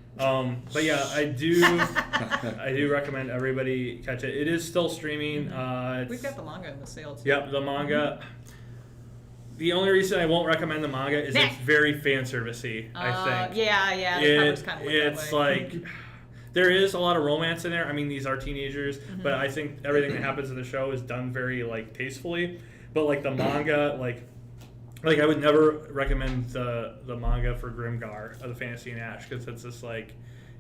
But yeah, I do recommend everybody catch it. It is still streaming. We've got the manga in the sale too. Yep, the manga. The only reason I won't recommend the manga is it's very fan servicey, I think. Yeah, the cover's kind of it's like there is a lot of romance in there. I mean, these are teenagers, but I think everything that happens in the show is done very like tastefully. But like the manga, like I would never recommend the manga for Grimgar of the Fantasy and Ash, because it's just like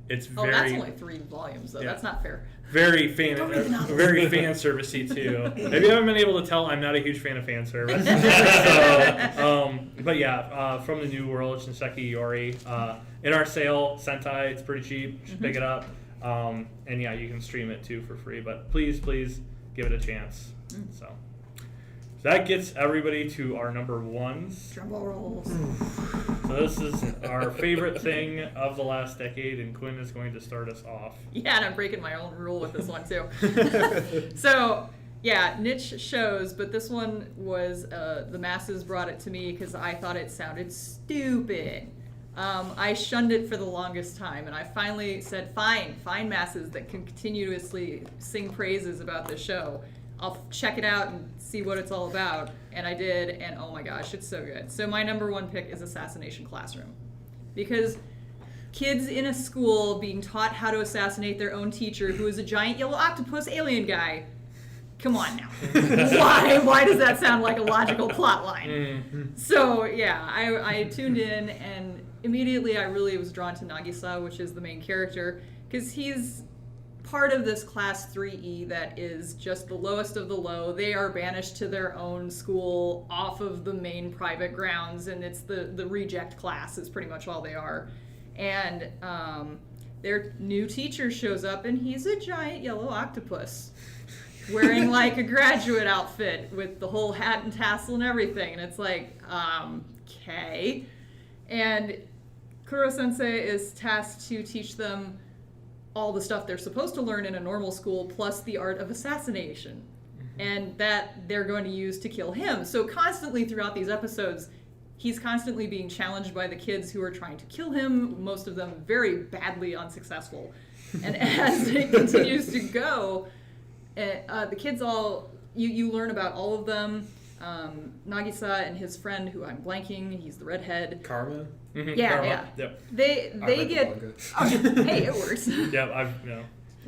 it's very. Oh, that's only 3 volumes though. Yeah. That's not fair. Very fan servicey too. If you haven't been able to tell, I'm not a huge fan of fan service. But yeah, from the New World, Shinseki Iori. In our sale, Sentai, it's pretty cheap. You should pick it up. And yeah, you can stream it too for free. But please give it a chance. So that gets everybody to our number ones. Drum rolls. So this is our favorite thing of the last decade, and Quinn is going to start us off. Yeah, and I'm breaking my own rule with this one too. So, yeah, niche shows, but this one was the masses brought it to me because I thought it sounded stupid. I shunned it for the longest time, and I finally said, fine masses that can continuously sing praises about this show. I'll check it out and see what it's all about. And I did, and oh my gosh, it's so good. So my number 1 pick is Assassination Classroom. Because kids in a school being taught how to assassinate their own teacher, who is a giant yellow octopus alien guy. Come on now. Why does that sound like a logical plot line? So yeah, I tuned in, and immediately I really was drawn to Nagisa, which is the main character, because he's part of this class 3E that is just the lowest of the low. They are banished to their own school off of the main private grounds, and it's the reject class is pretty much all they are. And their new teacher shows up, and he's a giant yellow octopus wearing like a graduate outfit with the whole hat and tassel and everything. And it's like, okay. And Kuro-sensei is tasked to teach them all the stuff they're supposed to learn in a normal school, plus the art of assassination, and that they're going to use to kill him. So constantly throughout these episodes, he's constantly being challenged by the kids who are trying to kill him, most of them very badly unsuccessful. And as it continues to go, the kids all, you learn about all of them. Nagisa and his friend, who I'm blanking, he's the redhead. Karma? Mm-hmm. Yeah, Karma. yeah. Yep. They get. Hey, it works. Yeah,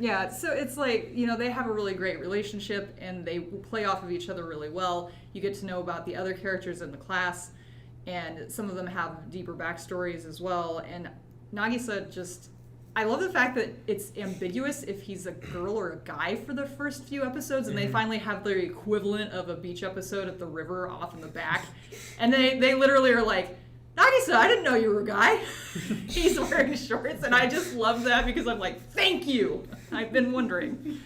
Yeah, so it's like, they have a really great relationship, and they play off of each other really well. You get to know about the other characters in the class, and some of them have deeper backstories as well. And Nagisa just, I love the fact that it's ambiguous if he's a girl or a guy for the first few episodes, and they finally have the equivalent of a beach episode at the river off in the back. And they literally are like, Nagisa, I didn't know you were a guy. He's wearing shorts, and I just love that because I'm like, thank you. I've been wondering.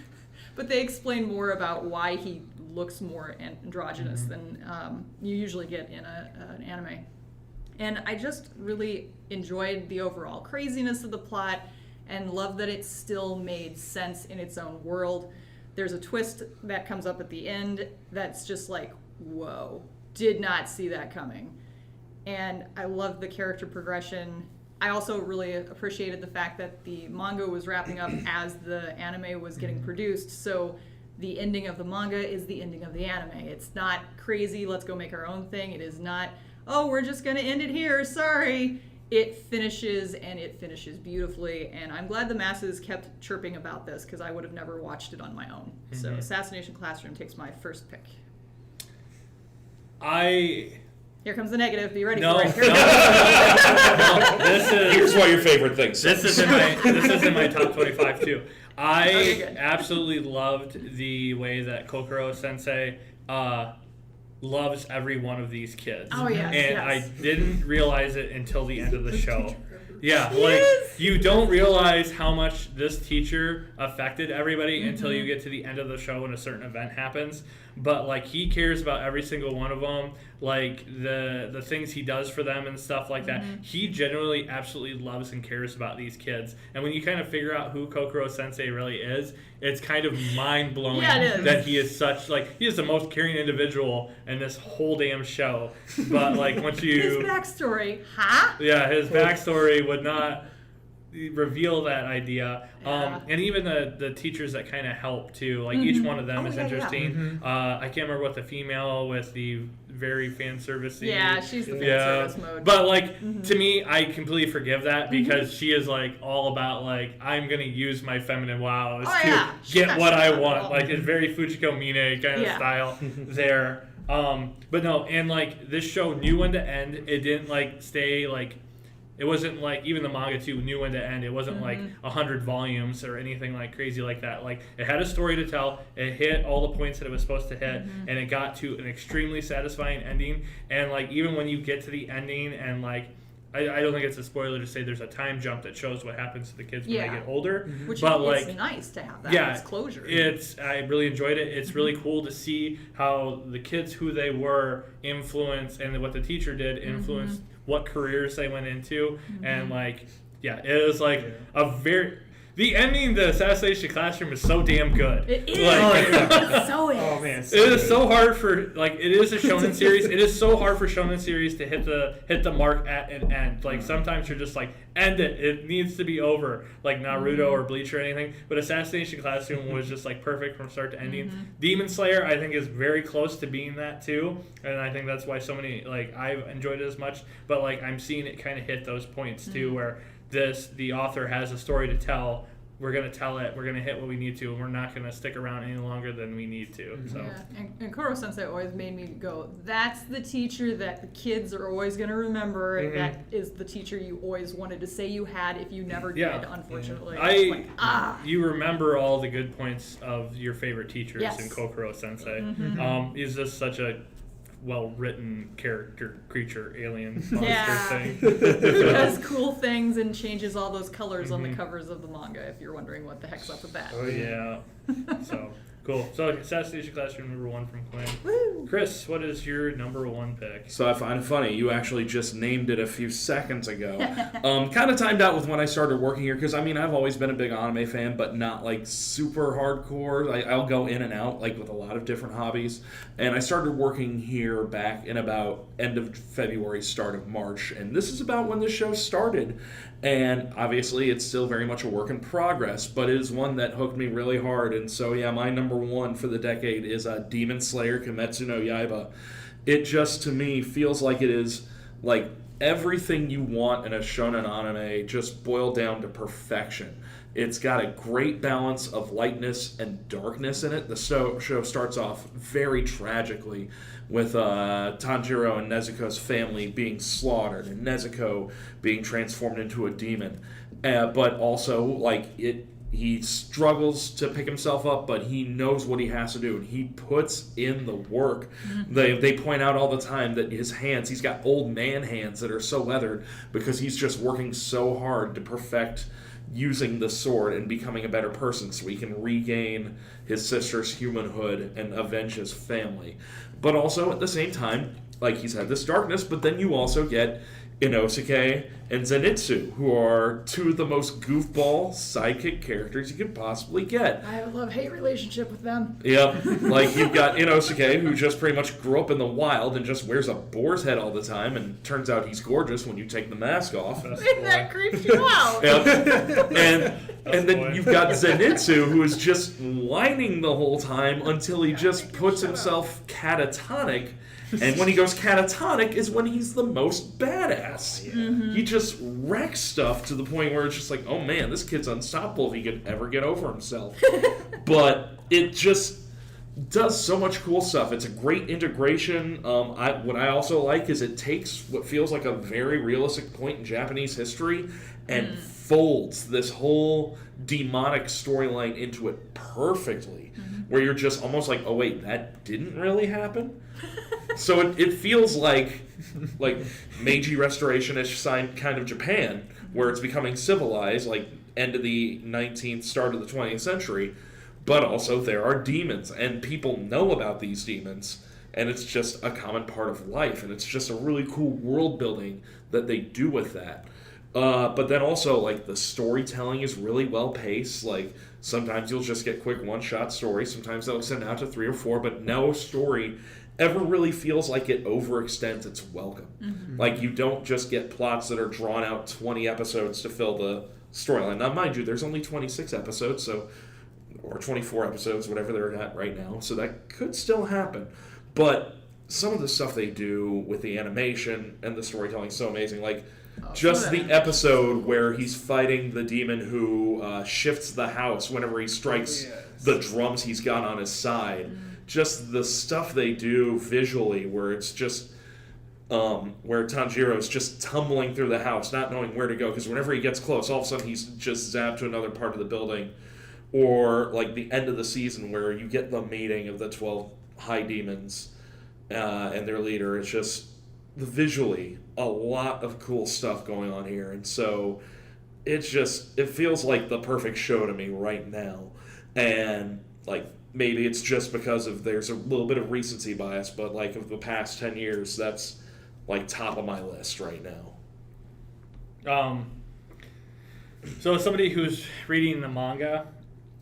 But they explain more about why he looks more androgynous than you usually get in an anime. And I just really enjoyed the overall craziness of the plot and love that it still made sense in its own world. There's a twist that comes up at the end that's just like, whoa, did not see that coming. And I love the character progression. I also really appreciated the fact that the manga was wrapping up as the anime was getting produced. So the ending of the manga is the ending of the anime. It's not crazy, let's go make our own thing. It is not, oh, we're just going to end it here, sorry. It finishes, and it finishes beautifully, and I'm glad the masses kept chirping about this, because I would have never watched it on my own. So Assassination Classroom takes my first pick. Here comes the negative. Be ready for it. Here's one of your favorite things. This is in my top 25 too. I absolutely loved the way that Kokoro Sensei loves every one of these kids. Oh, yes, and yes. I didn't realize it until the end of the show. Yeah, like you don't realize how much this teacher affected everybody until you get to the end of the show when a certain event happens. But like he cares about every single one of them, like the things he does for them and stuff like that. He genuinely absolutely loves and cares about these kids. And when you kind of figure out who Kokoro Sensei really is, it's kind of mind blowing that he is such he is the most caring individual in this whole damn show. But like once you his backstory, huh? Yeah, his backstory would not reveal that idea. And even the teachers that kind of help too, like each one of them is interesting. I can't remember what the female with the very fan servicey. Yeah, she's the fan service mode. But like to me, I completely forgive that because she is like all about like I'm gonna use my feminine wows to get what I want. Like it's very Fujiko Mine kind of style there. But no, and like this show knew when to end. It didn't like stay like. It wasn't like, even the manga too knew when to end. It wasn't like 100 volumes or anything like crazy like that. Like, it had a story to tell. It hit all the points that it was supposed to hit. And it got to an extremely satisfying ending. And like, even when you get to the ending and like, I don't think it's a spoiler to say there's a time jump that shows what happens to the kids when they get older. Which but is like, nice to have that as closure. I really enjoyed it. It's really cool to see how the kids who they were influenced and what the teacher did influenced what careers they went into. And like, it was like the ending, the Assassination Classroom is so damn good. It is. Like, so is. Oh man, it is so hard for it is a shonen series. It is so hard for shonen series to hit the mark at an end. Like sometimes you're just like end it. It needs to be over. Like Naruto or Bleach or anything. But Assassination Classroom was just like perfect from start to ending. Demon Slayer I think is very close to being that too, and I think that's why so many like I've enjoyed it as much. But like I'm seeing it kind of hit those points too where the author has a story to tell. We're going to tell it. We're going to hit what we need to, and we're not going to stick around any longer than we need to. So. Yeah, and Koro Sensei always made me go, that's the teacher that the kids are always going to remember, and that is the teacher you always wanted to say you had if you never did, unfortunately. You remember all the good points of your favorite teachers in Kokoro Sensei. He's just such a well-written creature, alien monster thing. He does cool things and changes all those colors on the covers of the manga, if you're wondering what the heck's up with that. Oh, yeah. So, cool. So, Assassination Classroom number 1 from Quinn. Woo! Chris, what is your number 1 pick? So I find it funny, you actually just named it a few seconds ago. Kind of timed out with when I started working here, because I mean, I've always been a big anime fan, but not like super hardcore. I'll go in and out like with a lot of different hobbies. And I started working here back in about end of February, start of March. And this is about when the show started. And obviously it's still very much a work in progress, but it is one that hooked me really hard. And so yeah, my number 1 for the decade is Demon Slayer Kimetsu no Yaiba. It just, to me, feels like it is like everything you want in a shonen anime just boiled down to perfection. It's got a great balance of lightness and darkness in it. The show starts off very tragically with Tanjiro and Nezuko's family being slaughtered and Nezuko being transformed into a demon. But also, like, he struggles to pick himself up, but he knows what he has to do, and he puts in the work. They point out all the time that his hands, he's got old man hands that are so leathered because he's just working so hard to perfect using the sword and becoming a better person so he can regain his sister's humanhood and avenge his family. But also, at the same time, like, he's had this darkness, but then you also get Inosuke and Zenitsu, who are 2 of the most goofball sidekick characters you could possibly get. I have a love-hate relationship with them. Yep. Like, you've got Inosuke, who just pretty much grew up in the wild and just wears a boar's head all the time, and turns out he's gorgeous when you take the mask off. That creeps you out. Yep. And then you've got Zenitsu, who is just whining the whole time until he just puts himself catatonic And when he goes catatonic is when he's the most badass. He just wrecks stuff to the point where it's just like, oh man, this kid's unstoppable if he could ever get over himself. But it just does so much cool stuff. It's a great integration. What I also like is it takes what feels like a very realistic point in Japanese history and folds this whole demonic storyline into it perfectly, where you're just almost like, oh wait, that didn't really happen? So it feels like Meiji Restoration-ish sign kind of Japan, where it's becoming civilized, like end of the 19th, start of the 20th century, but also there are demons, and people know about these demons, and it's just a common part of life, and it's just a really cool world building that they do with that. But then also, like, the storytelling is really well paced. Like, sometimes you'll just get quick one-shot stories. Sometimes they'll extend out to 3 or 4, but no story ever really feels like it overextends its welcome. Like, you don't just get plots that are drawn out 20 episodes to fill the storyline. Now, mind you, there's only 26 episodes, or 24 episodes, whatever they're at right now, so that could still happen. But some of the stuff they do with the animation and the storytelling is so amazing. Like, just the episode where he's fighting the demon who shifts the house whenever he strikes the drums he's got on his side. Just the stuff they do visually, where it's just where Tanjiro's just tumbling through the house, not knowing where to go, because whenever he gets close, all of a sudden he's just zapped to another part of the building. Or like the end of the season where you get the meeting of the 12 high demons and their leader. It's just visually a lot of cool stuff going on here, and so it feels like the perfect show to me right now. And like, maybe it's just because there's a little bit of recency bias, but like of the past 10 years, that's like top of my list right now. So as somebody who's reading the manga,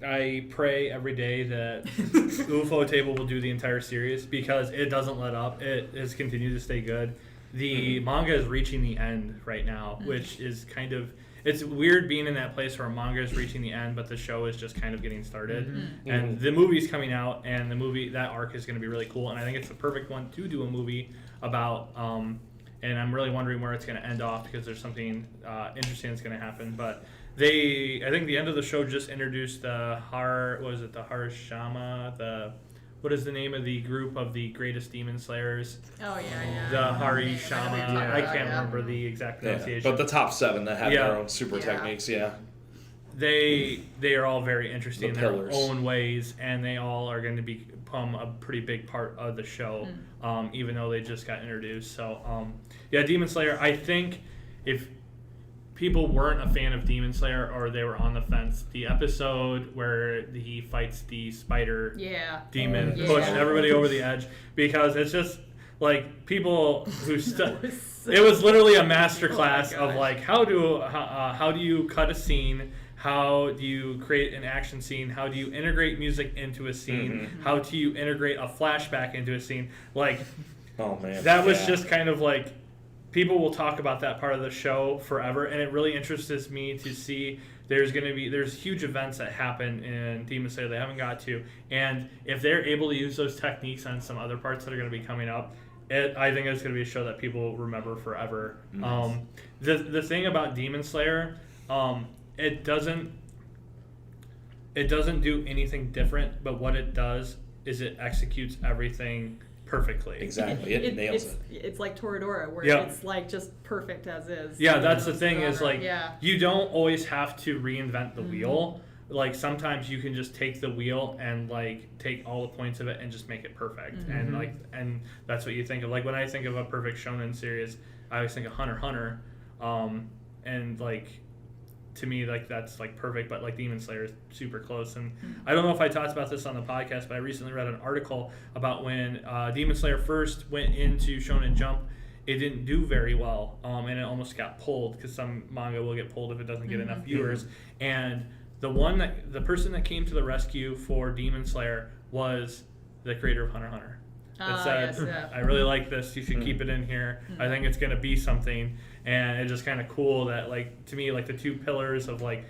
I pray every day that UFO Table will do the entire series, because it doesn't let up. It has continued to stay good. The manga is reaching the end right now, which is kind of... It's weird being in that place where manga is reaching the end, but the show is just kind of getting started. And the movie's coming out, and that arc is going to be really cool. And I think it's the perfect one to do a movie about. And I'm really wondering where it's going to end off, because there's something interesting that's going to happen. But I think the end of the show just introduced the Harashama, what is the name of the group of the greatest demon slayers? Oh, yeah. The Harishama. Yeah. I can't remember the exact pronunciation. But the top 7 that have their own super techniques, They are all very interesting in their pillars. own ways, and they all are going to become a pretty big part of the show, even though they just got introduced. So, Demon Slayer, I think if people weren't a fan of Demon Slayer, or they were on the fence, the episode where he fights the spider demon pushed everybody over the edge, because it's just like people who it was literally a masterclass of like how do you cut a scene, how do you create an action scene, how do you integrate music into a scene, how do you integrate a flashback into a scene, like that was just kind of like, people will talk about that part of the show forever, and it really interests me to see there's huge events that happen in Demon Slayer they haven't got to, and if they're able to use those techniques on some other parts that are going to be coming up, I think it's going to be a show that people will remember forever. Nice. The thing about Demon Slayer, it doesn't do anything different, but what it does is it executes everything perfectly. Exactly. It nails it. It's like Toradora, where it's like just perfect as is. Yeah, that's the thing, is like you don't always have to reinvent the wheel. Like sometimes you can just take the wheel and like take all the points of it and just make it perfect. And that's what you think of. Like when I think of a perfect shonen series, I always think of Hunter x Hunter. And like to me, like that's like perfect, but like Demon Slayer is super close. And I don't know if I talked about this on the podcast, but I recently read an article about when Demon Slayer first went into Shonen Jump. It didn't do very well, and it almost got pulled, because some manga will get pulled if it doesn't get enough viewers. And the person that came to the rescue for Demon Slayer was the creator of Hunter x Hunter. That said, I really like this. You should keep it in here. I think it's going to be something. And it's just kind of cool that, like, to me, like the two pillars of like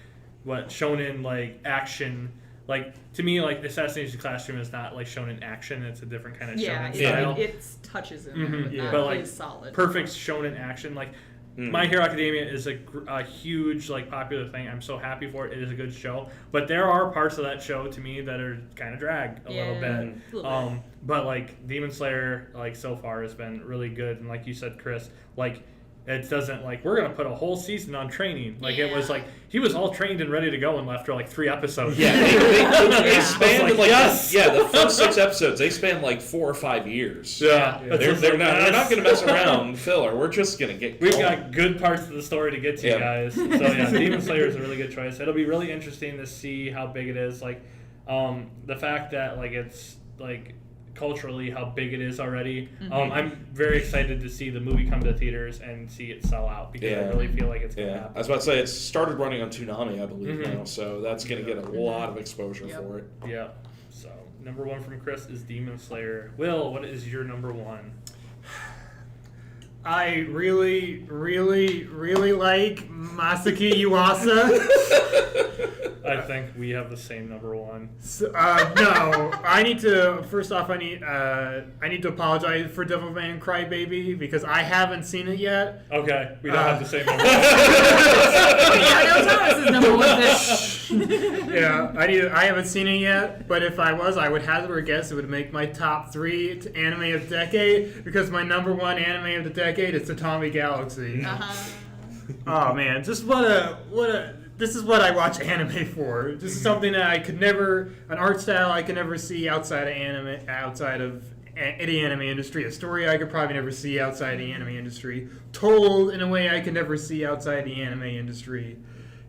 what shonen like action like to me, like the Assassination Classroom is not like shown in action. It's a different kind of Yeah, shonen it, style. it touches in there, but Yeah. not But, like, is solid. Perfect shonen action. Like My Hero Academia is a huge like popular thing. I'm so happy for it. It is a good show. But there are parts of that show to me that are kind of drag a little bit. A little bit. But like Demon Slayer, like so far has been really good. And like you said, Chris, like it doesn't like we're gonna put a whole season on training. Like it was Yeah. like he was all trained and ready to go and left for like 3 episodes. Yeah, they spanned like, like yes! the first 6 episodes. They spanned like 4 or 5 years. Yeah. They're not going to mess around filler. We're just going to get. We've going. got good parts of the story to get to, Yeah. guys. So yeah, Demon Slayer is a really good choice. It'll be really interesting to see how big it is. Like, the fact that like it's like culturally how big it is already. I'm very excited to see the movie come to theaters and see it sell out because I Yeah. really feel like it's gonna Yeah, I happen. was about to say it's started running on Toonami, I believe Mhm. now, so that's going to get a lot of exposure Yep. for it. Yeah. So number 1 from Chris is Demon Slayer. Will, what is your number 1? I really, really, really like Masaki Yuasa. I think we have the same number 1. So, no, I need to. First off, I need to apologize for Devilman Crybaby because I haven't seen it yet. Okay, we don't have the same number 1. I know Thomas is number 1 pick. Yeah, I haven't seen it yet. But if I was, I would hazard a guess it would make my top 3 anime of the decade because my number 1 anime of the decade is Tatami Galaxy. Oh man, just what a. This is what I watch anime for. This is something that I could never, an art style I could never see outside of anime, outside of any anime industry. A story I could probably never see outside the anime industry. Told in a way I could never see outside the anime industry.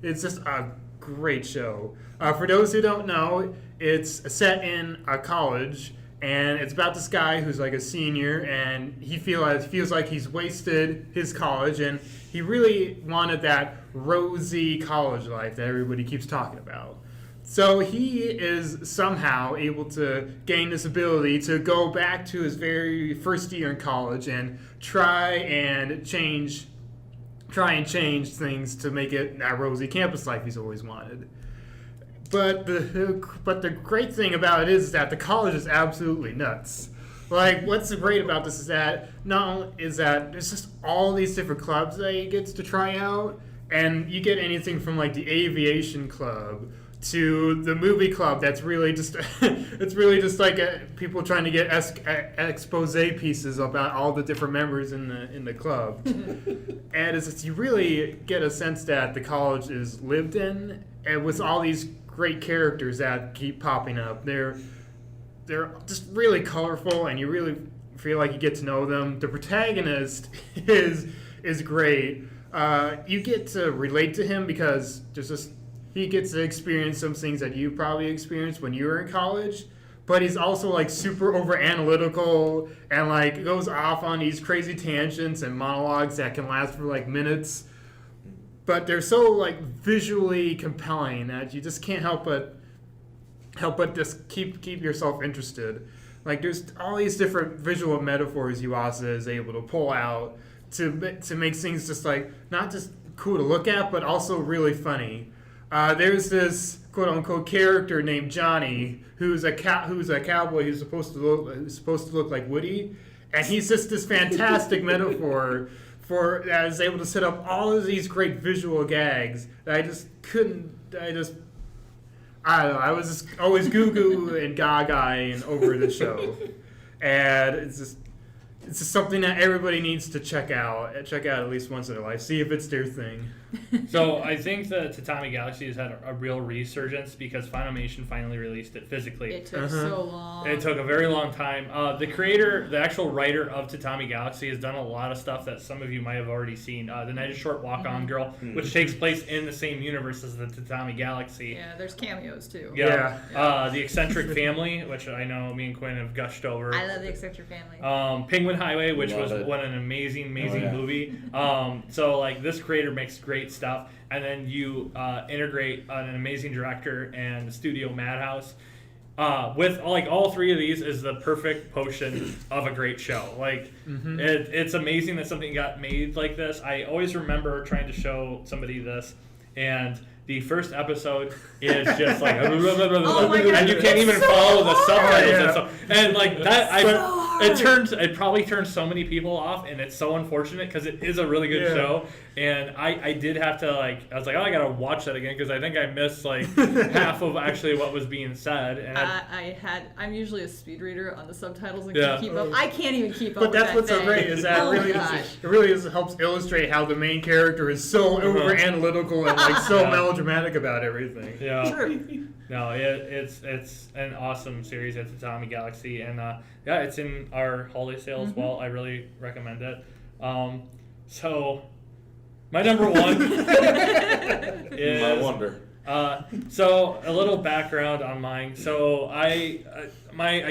It's just a great show. For those who don't know, it's set in a college. And it's about this guy who's like a senior, and he feels like he's wasted his college, and he really wanted that rosy college life that everybody keeps talking about. So he is somehow able to gain this ability to go back to his very first year in college and try and change things to make it that rosy campus life he's always wanted. But the great thing about it is that the college is absolutely nuts. Like, what's great about this is that there's just all these different clubs that he gets to try out, and you get anything from like the aviation club to the movie club. That's really just it's really just like people trying to get expose pieces about all the different members in the club, and you really get a sense that the college is lived in, and with all these great characters that keep popping up. They're just really colorful, and you really feel like you get to know them. The protagonist is great. You get to relate to him because he gets to experience some things that you probably experienced when you were in college. But he's also like super over analytical and like goes off on these crazy tangents and monologues that can last for like minutes. But they're so like visually compelling that you just can't help but just keep yourself interested. Like there's all these different visual metaphors Yuasa is able to pull out to make things just like not just cool to look at, but also really funny. There's this quote unquote character named Johnny who's a cowboy who's supposed to look like Woody, and he's just this fantastic metaphor that is able to set up all of these great visual gags that I don't know, I was just always goo-goo and gaga over the show. And it's just something that everybody needs to check out at least once in their life. See if it's their thing. So I think the Tatami Galaxy has had a real resurgence because Funimation finally released it physically. It took so long. It took a very long time. The actual writer of Tatami Galaxy, has done a lot of stuff that some of you might have already seen. The Night is Short, Walk On Girl, which takes place in the same universe as the Tatami Galaxy. Yeah, there's cameos too. Yeah. The Eccentric Family, which I know me and Quinn have gushed over. I love the Eccentric Family. Penguin Highway, which Love was it. an amazing yeah. movie. So like this creator makes great stuff, and then you integrate an amazing director and the studio Madhouse. With like all 3 of these is the perfect potion of a great show. Like it's amazing that something got made like this. I always remember trying to show somebody this, and The first episode is just like, Oh my God, and you can't even it's so follow the subtitles. hard. And like that, So it probably turns so many people off, and it's so unfortunate because it is a really good Yeah. show. And I did have to I was like, oh, I gotta watch that again because I think I missed like half of actually what was being said. And I'm usually a speed reader on the subtitles and Yeah. can keep up. I can't even keep up. But that's with what's so thing. great is that Oh it gosh. really helps illustrate how the main character is so over analytical and like so Yeah. melodramatic about everything. yeah. True. No, it's an awesome series at the Tommy Galaxy, and yeah, it's in our holiday sale as well. I really recommend it. So my number one is I wonder. So a little background on mine. So I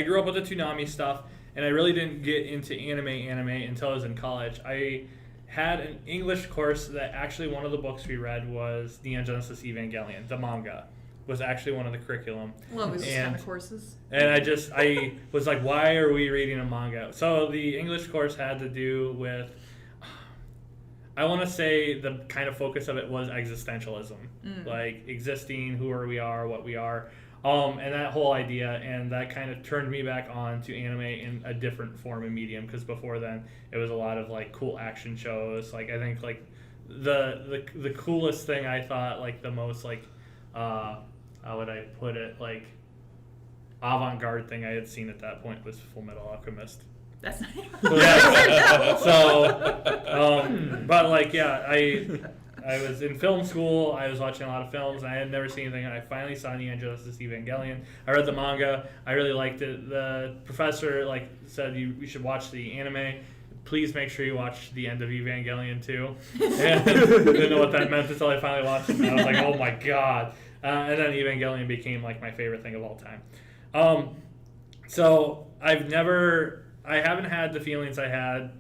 grew up with the Toonami stuff, and I really didn't get into anime until I was in college. I had an English course that actually one of the books we read was Neon Genesis Evangelion, the manga. Was actually one of the curriculum. Love those kind And- of courses. And I was like, why are we reading a manga? So the English course had to do with, I want to say the kind of focus of it was existentialism, like existing, who are we are, what we are, and that whole idea, and that kind of turned me back on to anime in a different form and medium, because before then it was a lot of like cool action shows. Like I think like the coolest thing I thought, like the most like how would I put it, like avant-garde thing I had seen at that point was Full Metal Alchemist. That's not Yeah. So, but like, yeah, I was in film school. I was watching a lot of films, and I had never seen anything. And I finally saw Neon Genesis Evangelion. I read the manga. I really liked it. The professor said you should watch the anime. Please make sure you watch the end of Evangelion too. And I didn't know what that meant until I finally watched it. And I was like, oh my god. And then Evangelion became like my favorite thing of all time. So I haven't had the feelings I had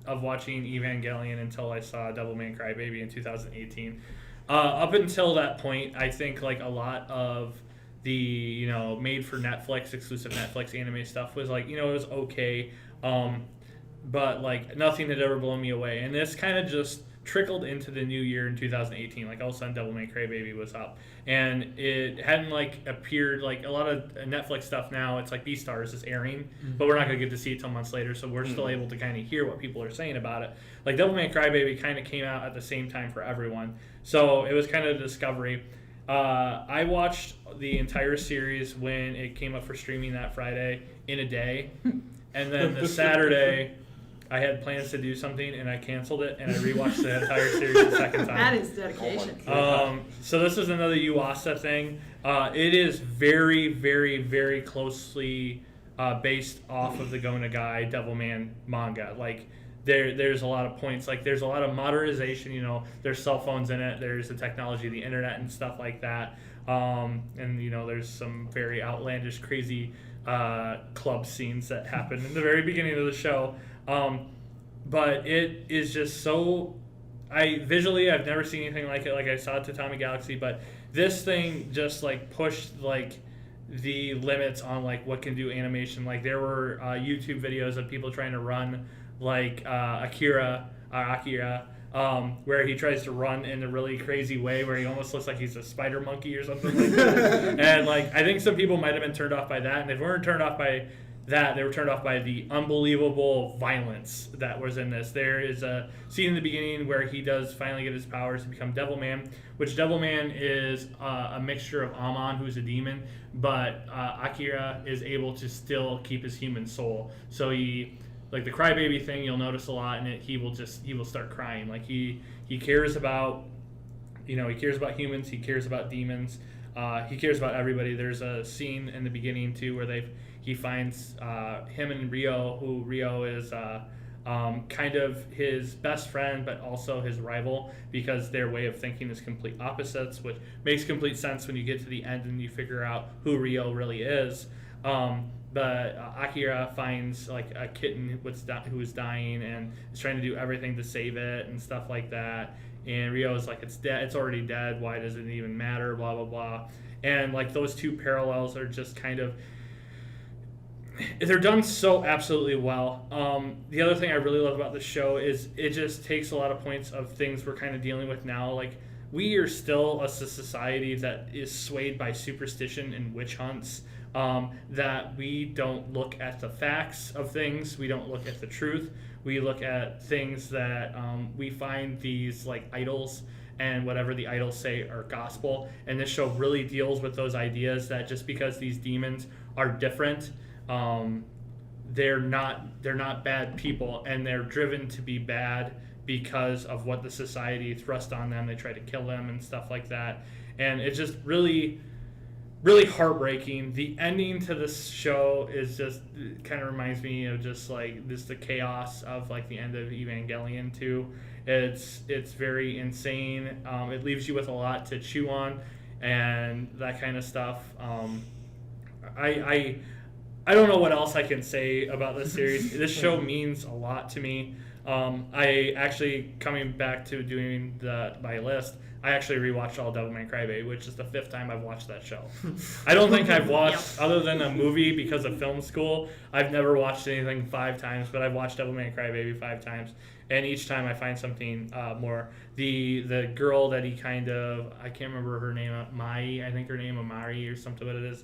of watching Evangelion until I saw Devilman Crybaby in 2018. Up until that point, I think like a lot of the made for Netflix, exclusive Netflix anime stuff was like it was okay, but like nothing had ever blown me away. And this kind of just trickled into the new year in 2018. Like all of a sudden, Devilman Crybaby was up, and it hadn't like appeared like a lot of Netflix stuff now. It's like Beastars is airing, but we're not gonna get to see it till months later, so we're still able to kind of hear what people are saying about it. Like Devilman Crybaby kind of came out at the same time for everyone, so it was kind of a discovery. I watched the entire series when it came up for streaming that Friday in a day, and then the Saturday I had plans to do something and I canceled it, and I rewatched the entire series the second time. That is dedication. So this is another Yuasa thing. It is very, very, very closely based off of the Go Nagai Devilman manga. Like there's a lot of points. Like there's a lot of modernization. There's cell phones in it. There's the technology, the internet, and stuff like that. And there's some very outlandish, crazy club scenes that happen in the very beginning of the show. But it is just so. Visually, I've never seen anything like it. Like I saw it to Tommy Galaxy, but this thing just like pushed like the limits on like what can do animation. Like there were YouTube videos of people trying to run like Akira, where he tries to run in a really crazy way where he almost looks like he's a spider monkey or something like that. And like I think some people might have been turned off by that, and they weren't turned off by that, they were turned off by the unbelievable violence that was in this. There is a scene in the beginning where he does finally get his powers to become Devilman, which Devilman is a mixture of Amon, who's a demon, but Akira is able to still keep his human soul. So he, like the crybaby thing, you'll notice a lot in it, he will start crying. Like he cares about, he cares about humans, he cares about demons, he cares about everybody. There's a scene in the beginning too where he finds him and Rio, who Rio is kind of his best friend, but also his rival, because their way of thinking is complete opposites, which makes complete sense when you get to the end and you figure out who Rio really is. But Akira finds like a kitten who is dying and is trying to do everything to save it and stuff like that. And Rio is like, it's dead, it's already dead, why does it even matter, blah, blah, blah. And like those two parallels are just kind of, they're done so absolutely well. The other thing I really love about the show is it just takes a lot of points of things we're kind of dealing with now. Like we are still a society that is swayed by superstition and witch hunts. That we don't look at the facts of things, we don't look at the truth, we look at things that we find these like idols, and whatever the idols say are gospel. And this show really deals with those ideas that just because these demons are different, they're not bad people, and they're driven to be bad because of what the society thrust on them. They try to kill them and stuff like that, and it's just really heartbreaking. The ending to this show is just kind of reminds me of just like the chaos of like the end of Evangelion too. It's very insane. It leaves you with a lot to chew on and that kind of stuff. I don't know what else I can say about this series. This show means a lot to me. I actually, coming back to doing my list, I actually rewatched all Devil May Cry Baby, which is the 5th time I've watched that show. I don't think I've watched, other than a movie because of film school, I've never watched anything 5 times, but I've watched Devil May Cry Baby 5 times. And each time I find something more. The girl that he kind of, I can't remember her name, Mai, I think her name, Amari or something what it is.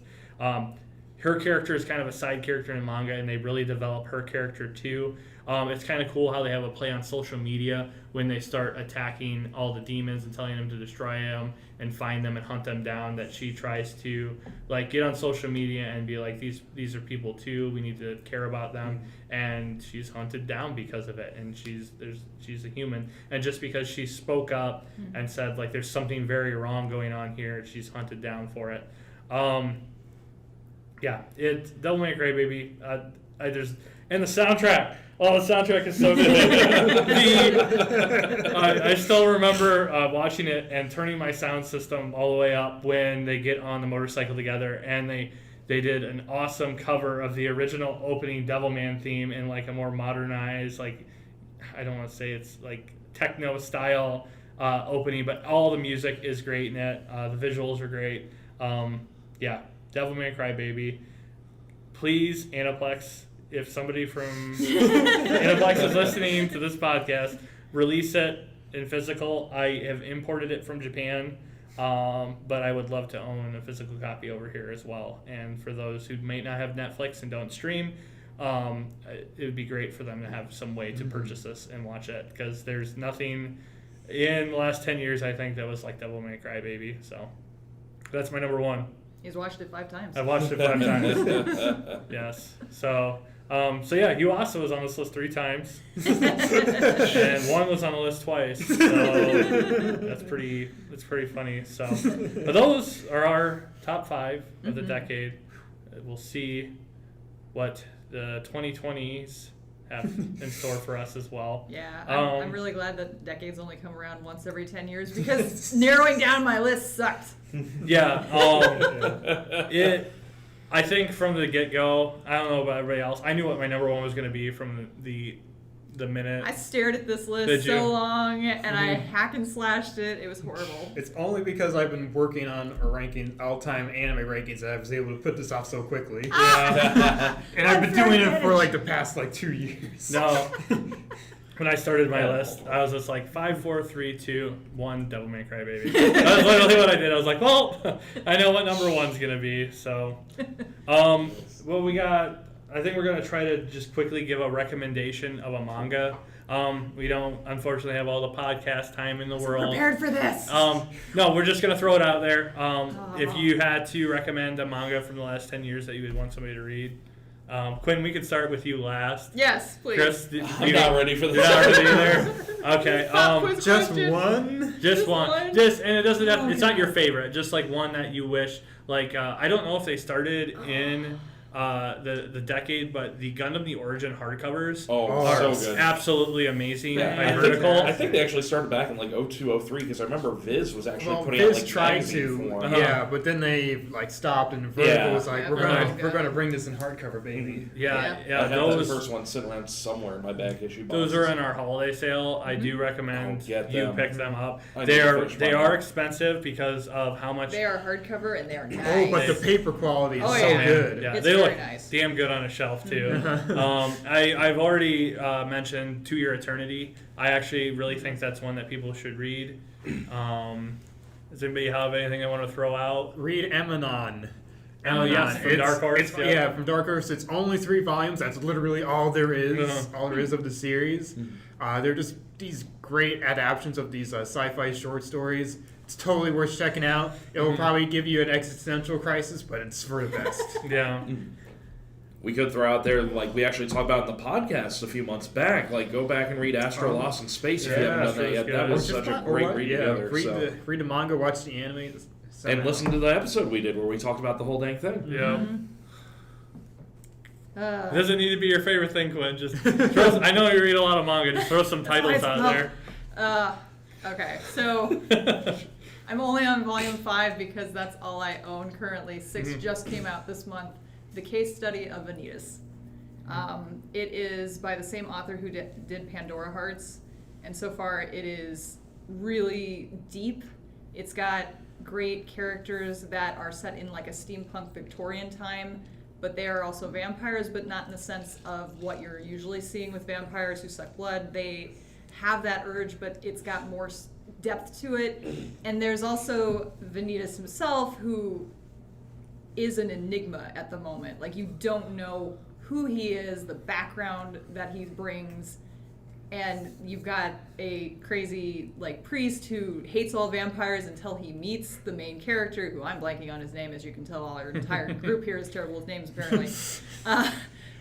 Her character is kind of a side character in manga, and they really develop her character too. It's kind of cool how they have a play on social media when they start attacking all the demons and telling them to destroy them and find them and hunt them down, that she tries to like get on social media and be like, these are people too, we need to care about them. And she's hunted down because of it, and she's a human, and just because she spoke up and said like there's something very wrong going on here, she's hunted down for it. Yeah, it's Devil May Cry Baby. And the soundtrack. Oh, the soundtrack is so good. I still remember watching it and turning my sound system all the way up when they get on the motorcycle together, and they did an awesome cover of the original opening Devilman theme in like a more modernized, like, I don't want to say it's like techno style opening, but all the music is great in it. The visuals are great. Yeah, Devil May Cry Baby. Please, Aniplex, if somebody from Aniplex is listening to this podcast, release it in physical. I have imported it from Japan, but I would love to own a physical copy over here as well. And for those who may not have Netflix and don't stream, it would be great for them to have some way to purchase this and watch it, because there's nothing in the last 10 years, I think, that was like Devil May Cry Baby. So that's my number 1. He's watched it 5 times. I've watched it 5 times. Yes. So yeah, Yuasa was on this list 3 times, and 1 was on the list twice. So that's pretty funny. So, but those are our top 5 of the decade. We'll see what the 2020s have in store for us as well. Yeah, I'm really glad that decades only come around once every 10 years, because narrowing down my list sucked. Yeah, I think from the get-go, I don't know about everybody else, I knew what my number 1 was going to be from the minute. I stared at this list so long, and I hack and slashed it. It was horrible. It's only because I've been working on a ranking, all-time anime rankings, that I was able to put this off so quickly. Yeah. And I've been doing it for like the past like 2 years. No. When I started my list, I was just like 5, 4, 3, 2, 1, Devil May Cry Baby. That's literally what I did. I was like, well, I know what number 1's going to be. So, well, we got, I think we're going to try to just quickly give a recommendation of a manga. We don't, unfortunately, have all the podcast time in the world. Prepared for this. No, we're just going to throw it out there. If you had to recommend a manga from the last 10 years that you would want somebody to read, Quinn, we could start with you last. Yes, please. Chris, I'm not ready for this. You're not ready either? Okay. Just one? Just one. And it doesn't have, it's not your favorite, just like one that you wish, like, I don't know if they started in the decade, but the Gundam The Origin hardcovers are so good. Absolutely amazing. I think they actually started back in like 02, 03, because I remember Viz was actually putting out like tried magazine to, form. yeah, but then they like stopped, and Vertical was like, we're gonna bring this in hardcover, baby. Yeah. I have the first one sitting around somewhere in my back issue boxes. Those are in our holiday sale. I do recommend you pick them up. They are expensive because of how much they are hardcover, and they are nice. Oh, but the paper quality is so good. Yeah, it's they look nice. damn good on a shelf too. I've already mentioned To Your Eternity. I actually really think that's one that people should read. Does anybody have anything they want to throw out? Read Emanon. Oh, yes, from Dark Horse. Yeah, from Dark Horse. It's only 3 volumes. That's literally all there is. Uh-huh. All there is of the series. They're just these great adaptations of these sci-fi short stories. It's totally worth checking out. It will probably give you an existential crisis, but it's for the best. Yeah. We could throw out there, like we actually talked about in the podcast a few months back, like go back and read Astro Lost in Space if you Yeah, haven't done that Astro's yet. good. That was Just such a not- great or read yeah, together. read, So. read the manga, watch the anime. And listen to the episode we did where we talked about the whole dang thing. Yeah. Uh, It doesn't need to be your favorite thing, Quinn. Just throw, I know you read a lot of manga. Just throw some titles out there. Okay, so I'm only on volume 5 because that's all I own currently. 6 just came out this month. The Case Study of Vanitas. It is by the same author who did Pandora Hearts, and so far it is really deep. It's got great characters that are set in like a steampunk Victorian time, but they are also vampires, but not in the sense of what you're usually seeing with vampires who suck blood. They have that urge, but it's got more depth to it. And there's also Vanitas himself, who is an enigma at the moment. Like, you don't know who he is, the background that he brings, and you've got a crazy like priest who hates all vampires until he meets the main character, who I'm blanking on his name, as you can tell. Our entire group here is terrible with names, apparently.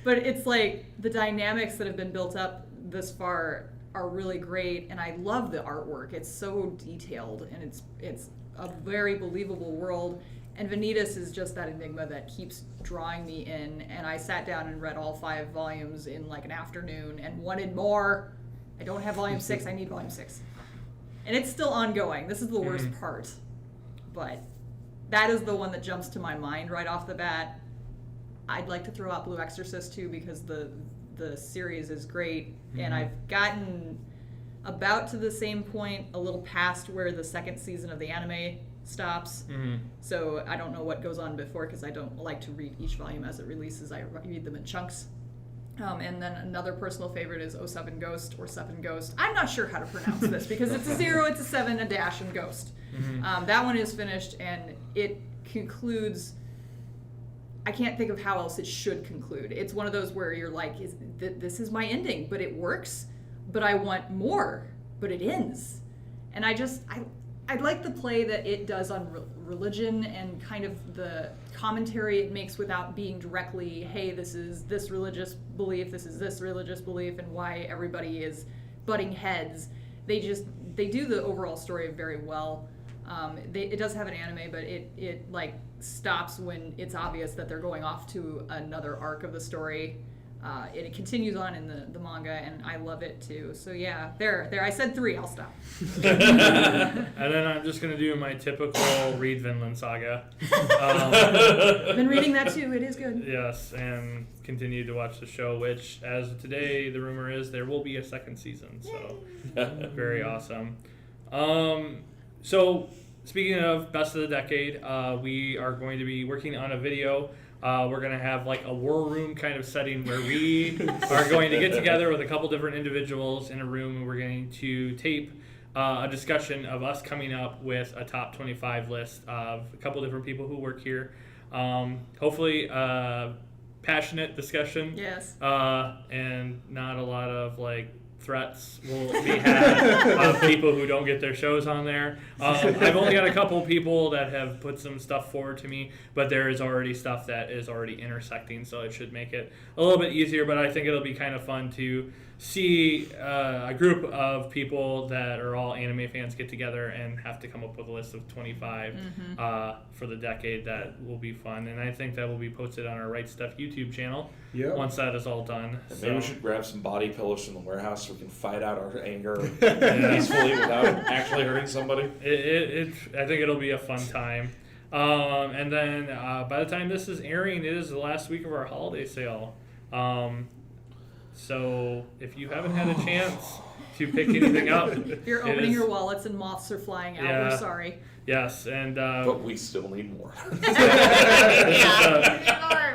But it's like the dynamics that have been built up this far are really great, and I love the artwork. It's so detailed, and it's a very believable world. And Vanitas is just that enigma that keeps drawing me in. And I sat down and read all 5 volumes in like an afternoon and wanted more. I don't have volume 6. I need volume 6. And it's still ongoing. This is the worst part. But that is the one that jumps to my mind right off the bat. I'd like to throw out Blue Exorcist too, because the series is great. And I've gotten about to the same point, a little past where the 2nd season of the anime stops. So I don't know what goes on before, because I don't like to read each volume as it releases. I read them in chunks. And then another personal favorite is 07 Ghost, or 7 Ghost. I'm not sure how to pronounce this because it's a 0, it's a 7, a dash, and Ghost. That one is finished, and it concludes. I can't think of how else it should conclude. It's one of those where you're like, this is my ending, but it works, but I want more, but it ends. And I like the play that it does on religion and kind of the commentary it makes without being directly, hey, this is this religious belief, this is this religious belief, and why everybody is butting heads. They do the overall story very well. It does have an anime, but it like stops when it's obvious that they're going off to another arc of the story. It continues on in the manga, and I love it too. So yeah, there. I said 3. I'll stop. And then I'm just gonna do my typical read Vinland Saga. I've been reading that too. It is good. Yes, and continue to watch the show, which, as of today, the rumor is there will be a 2nd season. So very awesome. So speaking of best of the decade, we are going to be working on a video. We're going to have like a war room kind of setting where we are going to get together with a couple different individuals in a room, and we're going to tape a discussion of us coming up with a top 25 list of a couple different people who work here. Hopefully passionate discussion. Yes. And not a lot of like threats will be had of people who don't get their shows on there. I've only got a couple people that have put some stuff forward to me, but there is already stuff that is already intersecting, so it should make it a little bit easier. But I think it'll be kind of fun to see a group of people that are all anime fans get together and have to come up with a list of 25 for the decade. That will be fun, and I think that will be posted on our Right Stuff YouTube channel once that is all done. And maybe we should grab some body pillows from the warehouse so we can fight out our anger Yeah. peacefully without actually hurting somebody. I think it'll be a fun time. And then by the time this is airing, it is the last week of our holiday sale. So if you haven't had a chance to pick anything up, If you're opening your wallets and moths are flying out, Yeah. we're sorry. yes, and But we still need more.